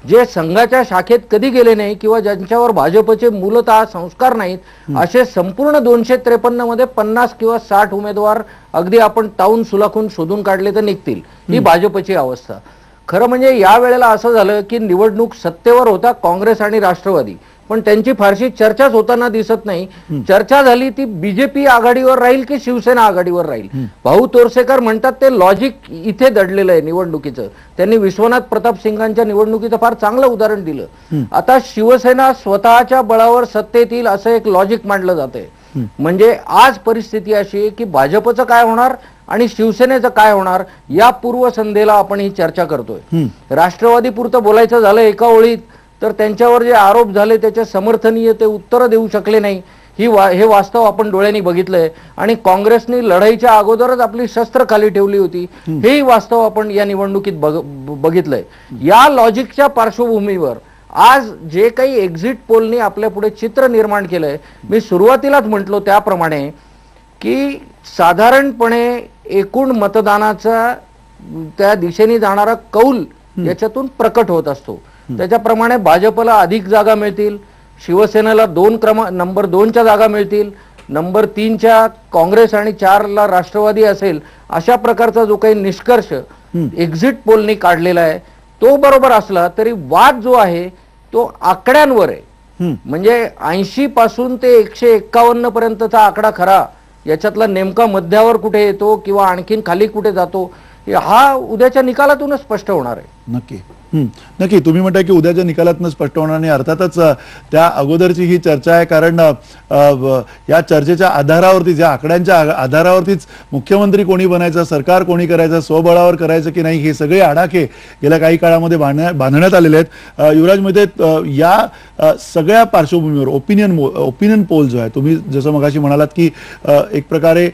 जे संघाच्या शाखेत कधी गेले नाही किंवा ज्यांच्यावर भाजपचे मूलतः संस्कार नाहीत, असे संपूर्ण 253 मध्ये 50 किंवा 60 उमेदवार अगदी आपण टाऊन सुलाखून शोधून काढले तर निघतील. ही भाजपची अवस्था. खरं म्हणजे या वेळेला असं झालं की निवडणूक सत्तेवर होता काँग्रेस आणि राष्ट्रवादी, पण त्यांची फारशी चर्चाच होताना दिसत नाही. चर्चा झाली ती बीजेपी आघाडीवर राहील की शिवसेना आघाडीवर राहील. भाऊ तोरसेकर म्हणतात ते लॉजिक इथे दडलेलं आहे निवडणुकीचं. त्यांनी विश्वनाथ प्रताप सिंगांच्या निवडणुकीचं फार चांगलं उदाहरण दिलं. आता शिवसेना स्वतःच्या बळावर सत्तेत येईल असं एक लॉजिक मांडलं जातंय. म्हणजे आज परिस्थिती अशी आहे की भाजपचं काय होणार आणि शिवसेनेचं काय होणार या पूर्वसंध्येला आपण ही चर्चा करतोय. राष्ट्रवादी पुरतं बोलायचं झालं एका ओळीत तर त्यांच्यावर जे आरोप झाले त्याचे समर्थनीय ते उत्तरं देऊ शकले नाही. हे वास्तव आपण डोळ्यांनी बघितलंय. आणि काँग्रेसने लढाईच्या अगोदरच आपली शस्त्र खाली ठेवली होती हेही वास्तव आपण या निवडणुकीत बघितलंय. या लॉजिकच्या पार्श्वभूमीवर आज जे काही एक्झिट पोलनी आपल्या पुढे चित्र निर्माण केलंय, मी सुरुवातीलाच म्हटलो त्याप्रमाणे की साधारणपणे एकूण मतदानाचा त्या दिशेने जाणारा कौल याच्यातून प्रकट होत असतो. त्याच्याप्रमाणे भाजपला अधिक जागा मिळतील, शिवसेनेला नंबर 2च्या जागा मिळतील, नंबर 3च्या काँग्रेस आणि 4ला राष्ट्रवादी असेल. अशा प्रकारचा जो काही निष्कर्ष एक्झिट पोलनी काढलेला आहे तो बरोबर असला तरी वाद जो आहे तो आकड्यांवर आहे. म्हणजे 80 पासून ते 151 पर्यंतचा आकडा खरा, याच्यातला नेमका मध्यावर कुठे येतो किंवा आणखीन खाली कुठे जातो हा उद्याच्या निकालातूनच स्पष्ट होणार आहे. नक्की नक्की तुम्ही म्हणताय की उद्याच्या निकालातून स्पष्ट होणार आणि अर्थातच त्या अगोदरची ही चर्चा आहे. कारण या चर्चेच्या आधारावरती ज्या आकड्यांच्या आधारावरतीच मुख्यमंत्री कोणी बनायचं, सरकार कोणी करायचं, स्वबळावर करायचं की नाही हे सगळे आडाखे गेल्या काही काळामध्ये बांधण्यात आलेले आहेत. युवराज मोहिते, या सगळ्या पार्श्वभूमीवर ओपिनियन पोल जो आहे, तुम्ही जसं मगाशी म्हणालात की एक प्रकारे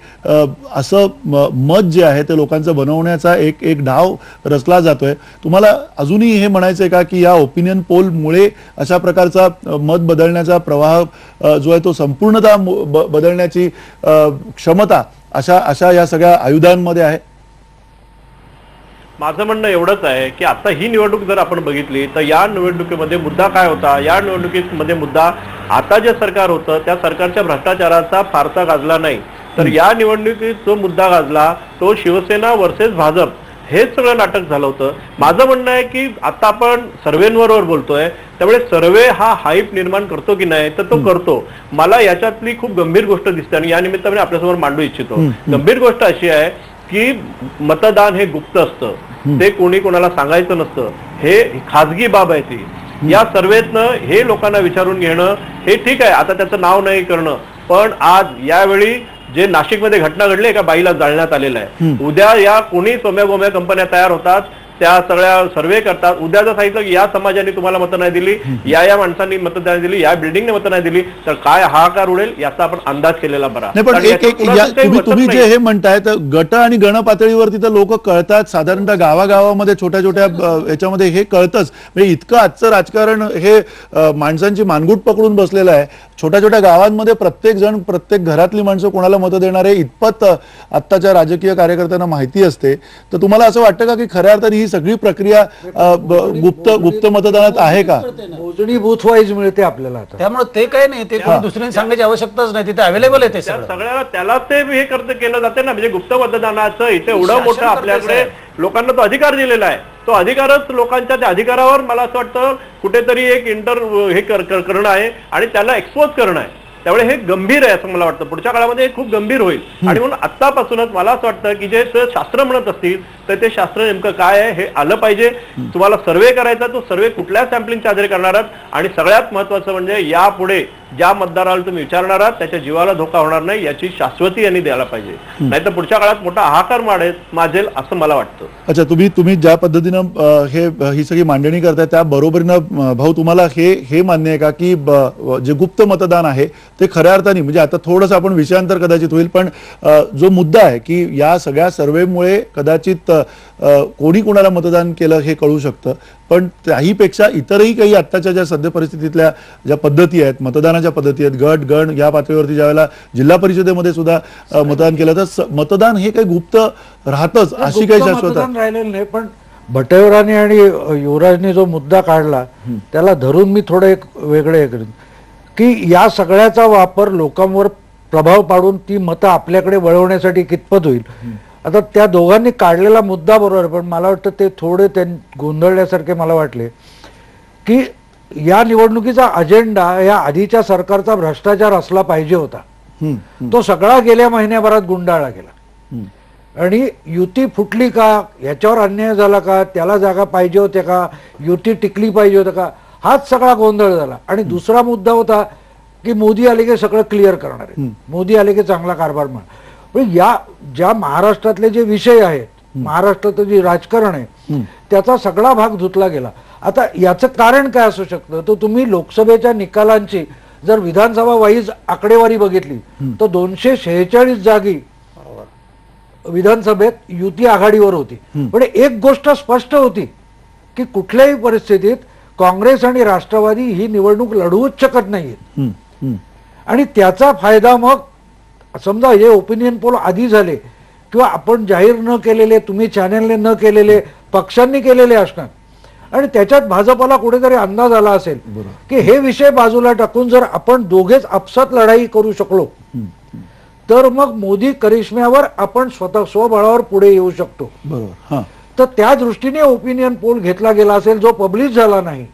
असं मत जे आहे ते लोकांचं बनवण्याचा एक डाव रचला जातोय. तुम्हाला अजूनही हे म्हणायचंय का की या ओपिनियन पोलमुळे अशा प्रकारचा मत बदलण्याचा प्रवाह जो आहे तो संपूर्णतः बदलण्याची क्षमता अशा या सगळ्या आयुधांमध्ये आहे? माझं म्हणणं एवढंच आहे की आता ही निवडणूक जर आपण बघितली तर या निवडणुकीमध्ये मुद्दा काय होता, या निवडणुकीमध्ये मुद्दा आता जे सरकार होतं त्या सरकारच्या भ्रष्टाचाराचा फारसा गाजला नाही, तर या निवडणुकीत जो मुद्दा गाजला तो शिवसेना वर्सेस भाजप हेच सगळं नाटक झालं होतं. माझं म्हणणं आहे की आता आपण सर्वेंवर बोलतोय त्यामुळे सर्वे हा हाईप निर्माण करतो की नाही तर तो करतो. मला याच्यातली खूप गंभीर गोष्ट दिसते आणि या निमित्ताने आपल्यासमोर मांडू इच्छितो. गंभीर गोष्ट अशी आहे की मतदान हे गुप्त असतं, ते कोणी कोणाला सांगायचं नसतं, हे खाजगी बाब आहे ती. या सर्वेतनं हे लोकांना विचारून घेणं हे ठीक आहे, आता त्याचं नाव नाही करणं, पण आज यावेळी जे नाशिकमध्ये घटना घडली एका बाईला जाळण्यात आलेलं आहे. उद्या या कोणी सोम्या गोम्या कंपन्या तयार होतात, त्या सगळ्या सर्वे करतात. उद्या जर सांगितलं की या समाजाने तुम्हाला मतं नाही दिली, या माणसांनी मतं नाही दिली, या बिल्डिंगने मतं नाही दिली, तर काय हाहाकार उडेल याचा आपण अंदाज केलेला बरा. तुम्ही जे हे म्हणताय तर गट आणि गण पातळीवरती तर लोक कळतात, साधारणतः गावागावामध्ये छोट्या छोट्या याच्यामध्ये हे कळतंच. म्हणजे इतकं आजचं राजकारण हे माणसांची मानगूट पकडून बसलेलं आहे. छोट्या छोट्या गावांमध्ये प्रत्येक जण, प्रत्येक घरातली माणसं कोणाला मतं देणार आहे इतपत आत्ताच्या राजकीय कार्यकर्त्यांना माहिती असते. तर तुम्हाला असं वाटतं का की खऱ्या अर्थाने ही सगळी प्रक्रिया गुप्त मतदानात आहे का? मोजणी बूथ वाईज मिळते आपल्याला. त्यामुळे ते काय नाही, ते कोणी दुसऱ्यांनी सांगायची आवश्यकताच नाही, तिथे अवेलेबल आहे ते सगळ्याला. त्याला ते हे केलं जाते ना, म्हणजे गुप्त मतदानाचं इथे एवढं मोठं आपल्याकडे लोकांना तो अधिकार दिलेला आहे. तो अधिकारच लोकांच्या त्या अधिकारावर मला असं वाटतं कुठेतरी एक हे करणं आहे आणि त्याला एक्सपोज करणं आहे. त्यामुळे हे गंभीर आहे असं मला वाटतं. पुढच्या काळामध्ये हे खूप गंभीर होईल. आणि म्हणून आतापासूनच मला असं वाटतं की जे शास्त्र म्हणत असतील तर ते शास्त्र नेमकं काय आहे हे आलं पाहिजे. तुम्हाला सर्वे करायचा, तो सर्वे कुठल्या सॅम्पलिंगच्या आधारे करणार आहात, आणि सगळ्यात महत्वाचं म्हणजे यापुढे ज्या मतदाराला तुम्ही विचारणार आहात त्याच्या जीवाला धोका होणार नाही याची शाश्वती यांनी द्यायला पाहिजे. नाहीतर पुढच्या काळात मोठा हाहाकार माजेल असं मला वाटतं. अच्छा, तुम्ही ज्या पद्धतीनं ही सगळी मांडणी करताय त्या बरोबरीनं भाऊ तुम्हाला हे मान्य आहे का की जे गुप्त मतदान आहे ते खऱ्या अर्थाने, म्हणजे आता थोडंसं आपण विषयांतर कदाचित होईल, पण जो मुद्दा आहे की या सगळ्या सर्वेमुळे कदाचित कोणी कोणाला मतदान केलं हे कळू शकतं, पण त्याहीपेक्षा इतरही काही आत्ताच्या ज्या सध्या परिस्थितीतल्या ज्या पद्धती आहेत, मतदानाच्या पद्धती आहेत, गट गण या पातळीवरती ज्यावेळेला जिल्हा परिषदेमध्ये सुद्धा मतदान केलं तर मतदान हे काही गुप्त राहतच अशी काही शाश्वत राहिलेलं नाही. पण बटेवरांनी आणि युवराजने जो मुद्दा काढला त्याला धरून मी थोडं एक वेगळे करेन की या सगळ्याचा वापर लोकांवर प्रभाव पाडून ती मतं आपल्याकडे वळवण्यासाठी कितपत होईल. आता त्या दोघांनी काढलेला मुद्दा बरोबर, पण मला वाटतं ते थोडे गोंधळल्यासारखे मला वाटले की या निवडणुकीचा अजेंडा या आधीच्या सरकारचा भ्रष्टाचार असला पाहिजे होता. तो सगळा गेल्या महिन्याभरात गुंडाळला गेला. आणि युती फुटली का, याच्यावर अन्याय झाला का, त्याला जागा पाहिजे होत्या का, युती टिकली पाहिजे होतं का, हाच सगळा गोंधळ झाला. आणि दुसरा मुद्दा होता की मोदी आले की सगळं क्लिअर करणार आहे, मोदी आले की चांगला कारभार म्हणणार. पण या ज्या महाराष्ट्रातले जे विषय आहेत, महाराष्ट्राचं जे राजकारण आहे, त्याचा सगळा भाग धुतला गेला. आता याचं कारण काय असू शकतं, तर तुम्ही लोकसभेच्या निकालांची जर विधानसभा वाईज आकडेवारी बघितली तर 246 जागी विधानसभेत युती आघाडीवर होती. पण एक गोष्ट स्पष्ट होती की कुठल्याही परिस्थितीत काँग्रेस आणि राष्ट्रवादी ही निवडणूक लढवूच शकत नाहीत. आणि त्याचा फायदा मग समजा हे ओपिनियन पोल आधी झाले किंवा आपण जाहीर न केलेले, तुम्ही चॅनलने न केलेले, पक्षांनी केलेले असणार. आणि त्याच्यात भाजपला कुठेतरी अंदाज आला असेल की हे विषय बाजूला टाकून जर आपण दोघेच आपसात लढाई करू शकलो तर मग मोदी करिश्म्यावर आपण स्वतः स्वबळावर पुढे येऊ शकतो. बरोबर. तर त्या दृष्टीने ओपिनियन पोल घेतला गेला असेल, जो पब्लिश झाला नाही.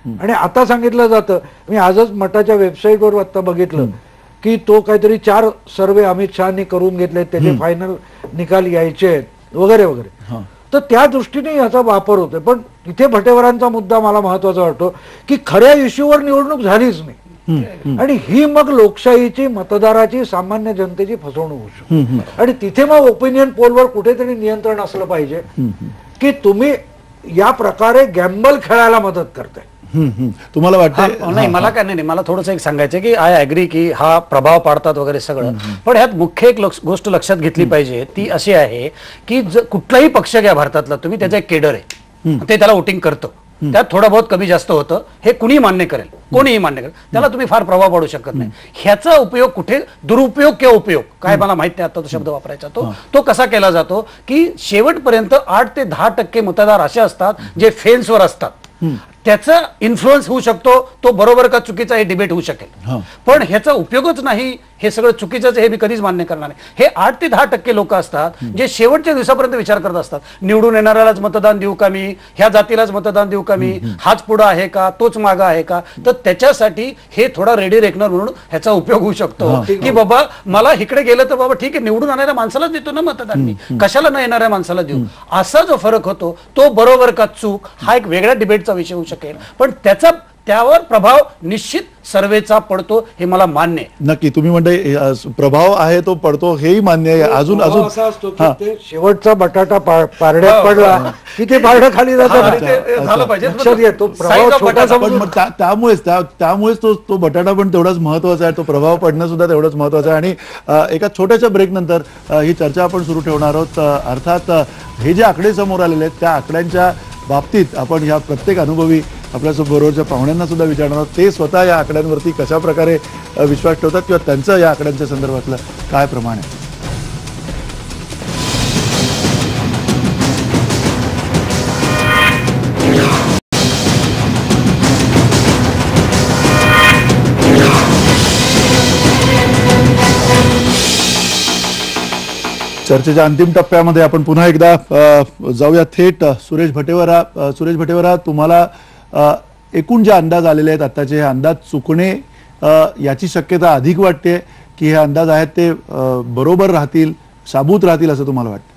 आणि आता सांगितलं जातं, मी आजच मठाच्या वेबसाईटवर आता बघितलं की तो काहीतरी 4 सर्वे अमित शहानी करून घेतले, त्याचे फायनल निकाल यायचे आहेत वगैरे वगैरे. तर त्या दृष्टीने याचा वापर होतोय. पण इथे भटेवरांचा मुद्दा मला महत्वाचा वाटतो की खऱ्या इश्यूवर निवडणूक झालीच नाही. आणि ही मग लोकशाहीची, मतदाराची, सामान्य जनतेची फसवणूक होऊ शकते. आणि तिथे मग ओपिनियन पोलवर कुठेतरी नियंत्रण असलं पाहिजे की तुम्ही या प्रकारे गॅम्बल खेळायला मदत करताय. तुम्हाला वाटतं? नाही, मला काय नाही, मला थोडंसं एक सांगायचं की आय अग्री की हा प्रभाव पाडतात वगैरे सगळं. पण ह्यात मुख्य एक गोष्ट लक्षात घेतली पाहिजे, ती अशी आहे की कुठलाही पक्ष घ्या भारतातला, तुम्ही त्याचा एक केडर आहे, ते त्याला वोटिंग करतं, त्यात थोडं बहुत कमी जास्त होतं, हे कुणीही मान्य करेल, कोणीही मान्य करेल, त्याला तुम्ही फार प्रभाव पाडू शकत नाही. ह्याचा उपयोग कुठे, दुरुपयोग किंवा उपयोग काय मला माहित नाही, आता तो शब्द वापरायचा, तो कसा केला जातो की शेवटपर्यंत 8 ते 10% मतदार असे असतात जे फेन्सवर असतात. त्याचा इन्फ्लुएन्स होऊ शकतो, तो बरोबर का चुकीचा हे डिबेट होऊ शकेल, पण ह्याचा उपयोगच नाही, हे सगळं चुकीचं हे मी कधीच मान्य करणार नाही. हे 8 ते 10% लोक असतात जे शेवटच्या दिवसापर्यंत विचार करत असतात, निवडून येणाऱ्यालाच मतदान देऊ का मी, ह्या जातीलाच मतदान देऊ का मी, हाच पुढं आहे का, तोच मागा आहे का. तर त्याच्यासाठी हे थोडा रेडी रेकनर म्हणून ह्याचा उपयोग होऊ शकतो की बाबा मला इकडे गेलं तर बाबा ठीक आहे, निवडून आणणाऱ्या माणसालाच देतो ना मतदान मी, कशाला न येणाऱ्या माणसाला देऊ. असा जो फरक होतो तो बरोबर का चूक हा एक वेगळ्या डिबेटचा विषय होऊ शकेल, पण त्यावर प्रभाव निश्चित सर्वेचा पडतो, हे मला मान्य आहे. नक्की तुम्ही म्हणताय प्रभाव आहे तो पडतो, हेही मान्य आहे. अजून असा असतो की ते शेवटचा बटाटा पारड्यात पडला की ते पारडं खाली जातं, झालं पाहिजे. लक्षात घ्या, तो प्रभाव छोटासा पण मग त्यामुळेच तो बटाटा पण तेवढाच महत्वाचा आहे, तो प्रभाव पडणं सुद्धा तेवढंच महत्वाचं आहे. आणि एका छोट्याशा ब्रेक नंतर ही चर्चा आपण सुरू ठेवणार आहोत. अर्थात हे जे आकडे समोर आलेले आहेत त्या आकड्यांच्या बाबतीत आपण ह्या प्रत्येक अनुभवी आपल्याबरोबरच्या पाहुण्यांना सुद्धा विचारणार आहोत, ते स्वतः या आकड्यांवरती कशा प्रकारे विश्वास ठेवतात किंवा त्यांचं या आकड्यांच्या संदर्भातलं काय प्रमाण आहे. चर्चेच्या अंतिम टप्प्यामध्ये आपण पुन्हा एकदा जाऊया थेट सुरेश भटेवरा, तुम्हाला एकूण जे अंदाज आलेले आहेत आत्ताचे, हे अंदाज चुकणे याची शक्यता अधिक वाटते की हे अंदाज आहेत ते बरोबर राहतील, साबूत राहतील असं तुम्हाला वाटतं?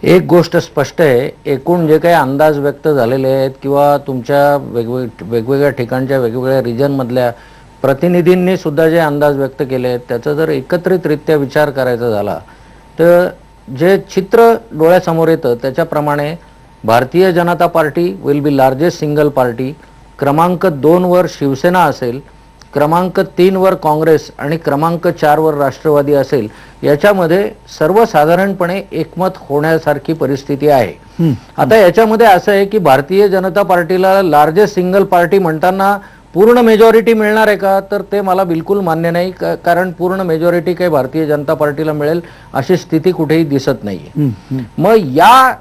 एक गोष्ट स्पष्ट आहे, एकूण जे काही अंदाज व्यक्त झालेले आहेत किंवा तुमच्या वेगवेगळ्या ठिकाणच्या वेगवेगळ्या रिजनमधल्या प्रतिनिधींनी सुद्धा जे अंदाज व्यक्त केले आहेत त्याचा जर एकत्रितरित्या विचार करायचा झाला तर जे चित्र डोळ्यासमोर येतं त्याच्याप्रमाणे Bharatiya Janata Party will be largest single party, क्रमांक 2 वर शिवसेना असेल, क्रमांक 3 वर काँग्रेस आणि क्रमांक 4 वर राष्ट्रवादी असेल. याच्यामध्ये सर्वसाधारणपणे एकमत होण्यासारखी परिस्थिती आहे. आता याच्यामध्ये असं आहे की भारतीय जनता पार्टीला लार्जेस्ट सिंगल पार्टी म्हणताना पूर्ण मेजॉरिटी मिळणार आहे का, तर ते मला बिलकुल मान्य नाही, कारण पूर्ण मेजॉरिटी काही भारतीय जनता पार्टीला मिळेल अशी स्थिती कुठेही दिसत नाहीये. मग या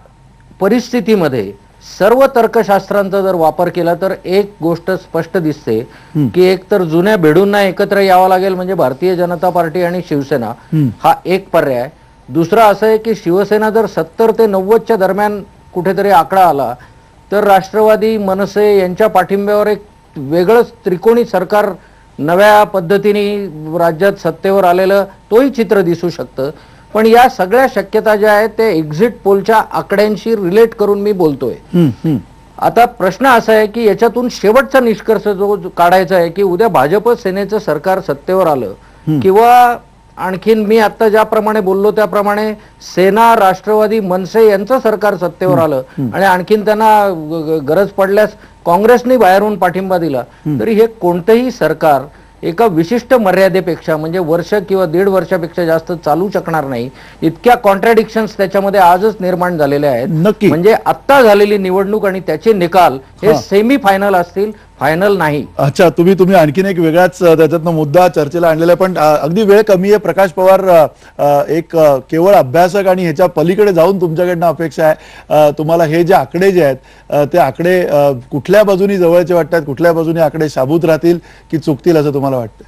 परिस्थितीमध्ये सर्व तर्कशास्त्रांचा जर वापर केला तर एक गोष्ट स्पष्ट दिसते की एक तर जुन्या बेडूंना एकत्र यावं लागेल, म्हणजे भारतीय जनता पार्टी आणि शिवसेना हा एक पर्याय. दुसरा असं आहे की शिवसेना जर 70 ते 90च्या दरम्यान कुठेतरी आकडा आला तर राष्ट्रवादी मनसे यांच्या पाठिंब्यावर एक वेगळंच त्रिकोणी सरकार नव्या पद्धतीने राज्यात सत्तेवर आलेलं तोही चित्र दिसू शकतं. पण या सगळ्या शक्यता ज्या आहेत ते एक्झिट पोलच्या आकड्यांशी रिलेट करून मी बोलतोय. आता प्रश्न असा आहे की याच्यातून शेवटचा निष्कर्ष जो काढायचा आहे की उद्या भाजप सेनेचं सरकार सत्तेवर आलं किंवा आणखीन मी आता ज्याप्रमाणे बोललो त्याप्रमाणे सेना, राष्ट्रवादी, मनसे यांचं सरकार सत्तेवर आलं आणि आणखीन त्यांना गरज पडल्यास काँग्रेसने बाहेरून पाठिंबा दिला तरी हे कोणतंही सरकार एका विशिष्ट मर्यादेपेक्षा म्हणजे वर्ष किंवा 1.5 वर्षापेक्षा जास्त चालू शकणार नाही. इतक्या कॉन्ट्रॅडिक्शन्स त्याच्यामध्ये आजच निर्माण झालेले आहेत. नक्की. म्हणजे आत्ता झालेली निवडणूक आणि त्याचे निकाल हे सेमी फायनल असतील, फायनल नाही. अच्छा, तुम्ही आणखीन एक वेगळाच त्याच्यातनं मुद्दा चर्चेला आणलेला आहे, पण अगदी वेळ कमी आहे. प्रकाश पवार एक केवळ अभ्यासक आणि ह्याच्या पलीकडे जाऊन तुमच्याकडनं अपेक्षा आहे, तुम्हाला हे जे आकडे जे आहेत ते आकडे कुठल्या बाजूनी जवळचे वाटतात, कुठल्या बाजूनी आकडे शाबूत राहतील की चुकतील असं तुम्हाला वाटतं?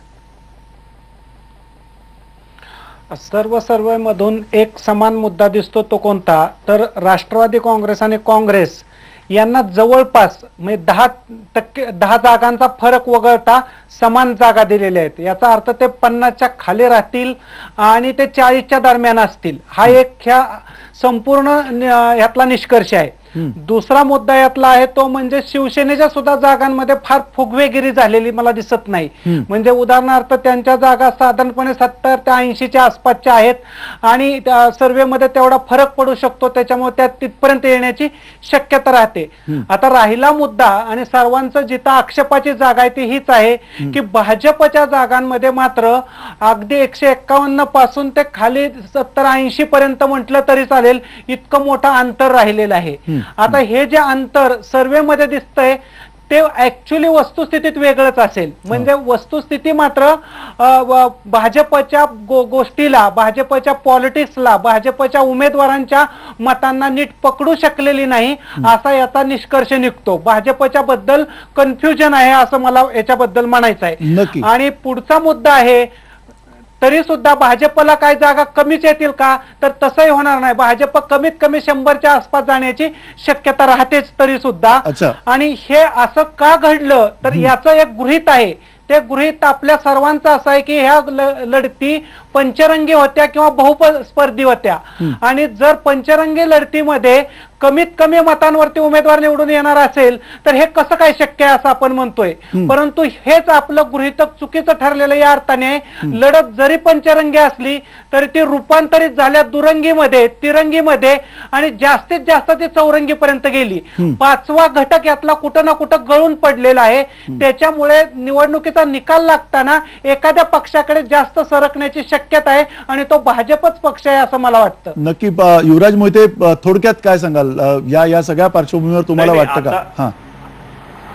सर्व सर्वेमधून एक समान मुद्दा दिसतो, तो कोणता तर राष्ट्रवादी काँग्रेस आणि काँग्रेस यांना जवळपास म्हणजे 10 जागांचा फरक वगळता समान जागा दिलेल्या आहेत. याचा अर्थ ते 50च्या खाली राहतील आणि ते 40च्या दरम्यान असतील. हा एक ह्या संपूर्ण यातला निष्कर्ष आहे. दुसरा मुद्दा यातला आहे तो म्हणजे शिवसेनेच्या सुद्धा जागांमध्ये फार फुगवेगिरी झालेली मला दिसत नाही. म्हणजे उदाहरणार्थ त्यांच्या जागा साधारणपणे 70 ते 80च्या आसपासच्या आहेत आणि सर्वेमध्ये तेवढा फरक पडू शकतो, त्याच्यामुळे त्या तिथपर्यंत येण्याची शक्यता राहते. आता राहिला मुद्दा आणि सर्वांचं जिथं आक्षेपाची जागा आहे ती हीच आहे की भाजपच्या जागांमध्ये मात्र अगदी 151 पासून ते खाली 70-80 पर्यंत म्हटलं तरी चालेल इतकं मोठं अंतर राहिलेलं आहे. आता हे जे अंतर सर्वेमध्ये दिसतंय ते ऍक्च्युली वस्तुस्थितीत वेगळंच असेल. म्हणजे वस्तुस्थिती मात्र भाजपच्या गोष्टीला, भाजपच्या पॉलिटिक्सला, भाजपच्या उमेदवारांच्या मतांना नीट पकडू शकलेली नाही असा याचा निष्कर्ष निघतो. भाजपच्या बद्दल कन्फ्युजन आहे असं मला याच्याबद्दल म्हणायचं आहे. आणि पुढचा मुद्दा आहे तरी सुद्धा भाजपला काय जागा कमीच येतील का तर तसंही होणार नाही. भाजप कमीत कमी 100च्या आसपास जाण्याची शक्यता राहतेच तरी सुद्धा. आणि हे असं का घडलं तर याचं एक गृहीत आहे. ते गृहीत आपल्या सर्वांचं असं आहे की ह्या लढती पंचरंगी होत्या किंवा बहुस्पर्धी होत्या आणि जर पंचरंगी लढतीमध्ये कमीत कमी मतांवरती उमेदवार निवडून येणार असेल तर हे कसं काय शक्य आहे असं आपण म्हणतोय. परंतु हेच आपलं गृहीतक चुकीचं ठरलेलं या अर्थाने लढत जरी पंचरंगी असली तरी ती रूपांतरित झाल्या दुरंगीमध्ये, तिरंगीमध्ये आणि जास्तीत जास्त ती चौरंगीपर्यंत गेली. 5वा घटक यातला कुठं ना कुठं गळून पडलेला आहे. त्याच्यामुळे निवडणुकीचा निकाल लागताना एखाद्या पक्षाकडे जास्त सरकण्याची शक्यता आहे आणि तो भाजपच पक्ष आहे असं मला वाटतं. नक्की. युवराज मोहिते, थोडक्यात काय सांगाल या सगळ्या पार्श्वभूमीवर तुम्हाला वाटतं का?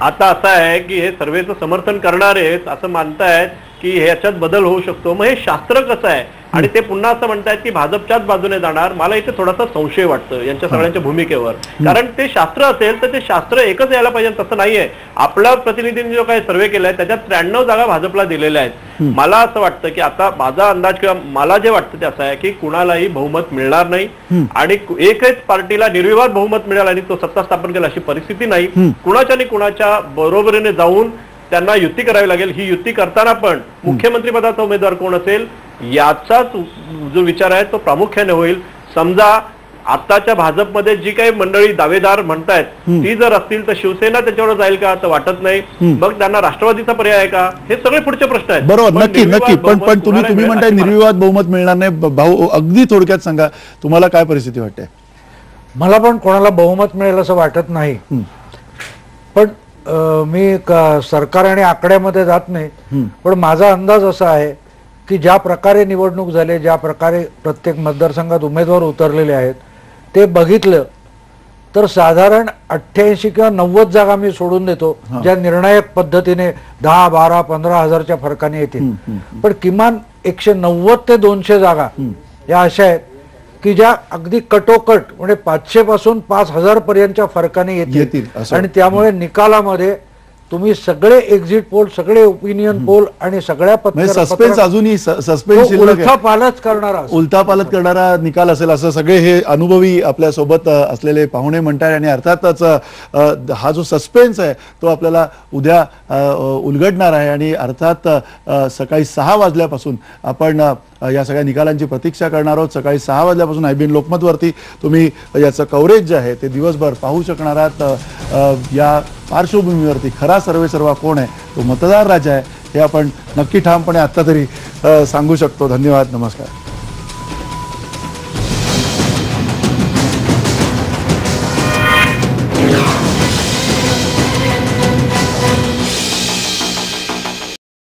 आता असं आहे की हे सर्वेचं समर्थन करणारे असं मानतायत की ह्याच्यात बदल होऊ शकतो. मग हे शास्त्र कसं आहे आणि ते पुन्हा असं म्हणतायत की भाजपच्याच बाजूने जाणार. मला इथे थोडासा संशय वाटतं यांच्या सगळ्यांच्या भूमिकेवर. कारण ते शास्त्र असेल तर ते शास्त्र एकच यायला पाहिजे तसं नाहीये. आपल्या प्रतिनिधींनी जो काही सर्वे केलाय त्याच्यात 93 जागा भाजपला दिलेल्या आहेत. मला असं वाटतं की आता माझा अंदाज किंवा मला जे वाटतं ते असं आहे की कुणालाही बहुमत मिळणार नाही आणि एकच पार्टीला निर्विवाद बहुमत मिळालं आणि तो सत्ता स्थापन केला अशी परिस्थिती नाही. कुणाच्या आणि कुणाच्या बरोबरीने जाऊन त्यांना युती करावी लागेल. ही युती करताना पण मुख्यमंत्री पदाचा उमेदवार कोण असेल याचाच जो विचार आहे तो प्रामुख्याने होईल. समजा आताच्या भाजपमध्ये जी काही मंडळी दावेदार म्हणतायत ती जर असतील तर शिवसेना त्याच्यावर जाईल का तर वाटत नाही. मग त्यांना राष्ट्रवादीचा पर्याय आहे का हे सगळे पुढचे प्रश्न आहेत. बरोबर, नक्की. पण तुम्ही म्हणताय निर्विवाद बहुमत मिळणार नाही. भाऊ, अगदी थोडक्यात सांगा तुम्हाला काय परिस्थिती वाटते? मला पण कोणाला बहुमत मिळेल असं वाटत नाही. पण मी सरकार आणि आकड्यामध्ये जात नाही. पण माझा अंदाज असा आहे की ज्या प्रकारे निवडणूक झाली, ज्या प्रकारे प्रत्येक मतदारसंघात उमेदवार उतरलेले आहेत ते बघितलं तर साधारण 88 किंवा 90 जागा मी सोडून देतो ज्या निर्णायक पद्धतीने 10, 12, 15 हजारच्या फरकाने येतील. पण किमान 190 ते 200 जागा या अशा आहेत की ज्या अगदी कटोकट म्हणजे 500 पासून 5000 पर्यंतच्या फरकाने येतील आणि त्यामुळे निकालामध्ये तुम्ही सगळे एक्झिट पोल, सगळे ओपिनियन पोल आणि सगळ्या म्हणजे सस्पेन्स अजूनही सस्पेन्स शिल्लक आहे. उलथा पालच करणारा असेल. उलथापालत करणारा निकाल असेल असं सगळे हे अनुभवी आपल्या सोबत असलेले पाहुणे म्हणतात. आणि अर्थातच हा जो सस्पेन्स आहे तो आपल्याला उद्या उलगडणार आहे. आणि अर्थात सकाळी 6 वाजल्यापासून आपण या सगळ्या निकालांची प्रतीक्षा करणार आहोत. सकाळी 6 वाजल्यापासून IBN लोकमतवरती तुम्ही याचं कव्हरेज जे आहे ते दिवसभर पाहू शकणार आहात. या पार्श्वभूमीवरती खरा सर्वेसर्वा कोण आहे, तो मतदार राजा आहे हे आपण नक्की ठामपणे आत्ता तरी सांगू शकतो. धन्यवाद, नमस्कार.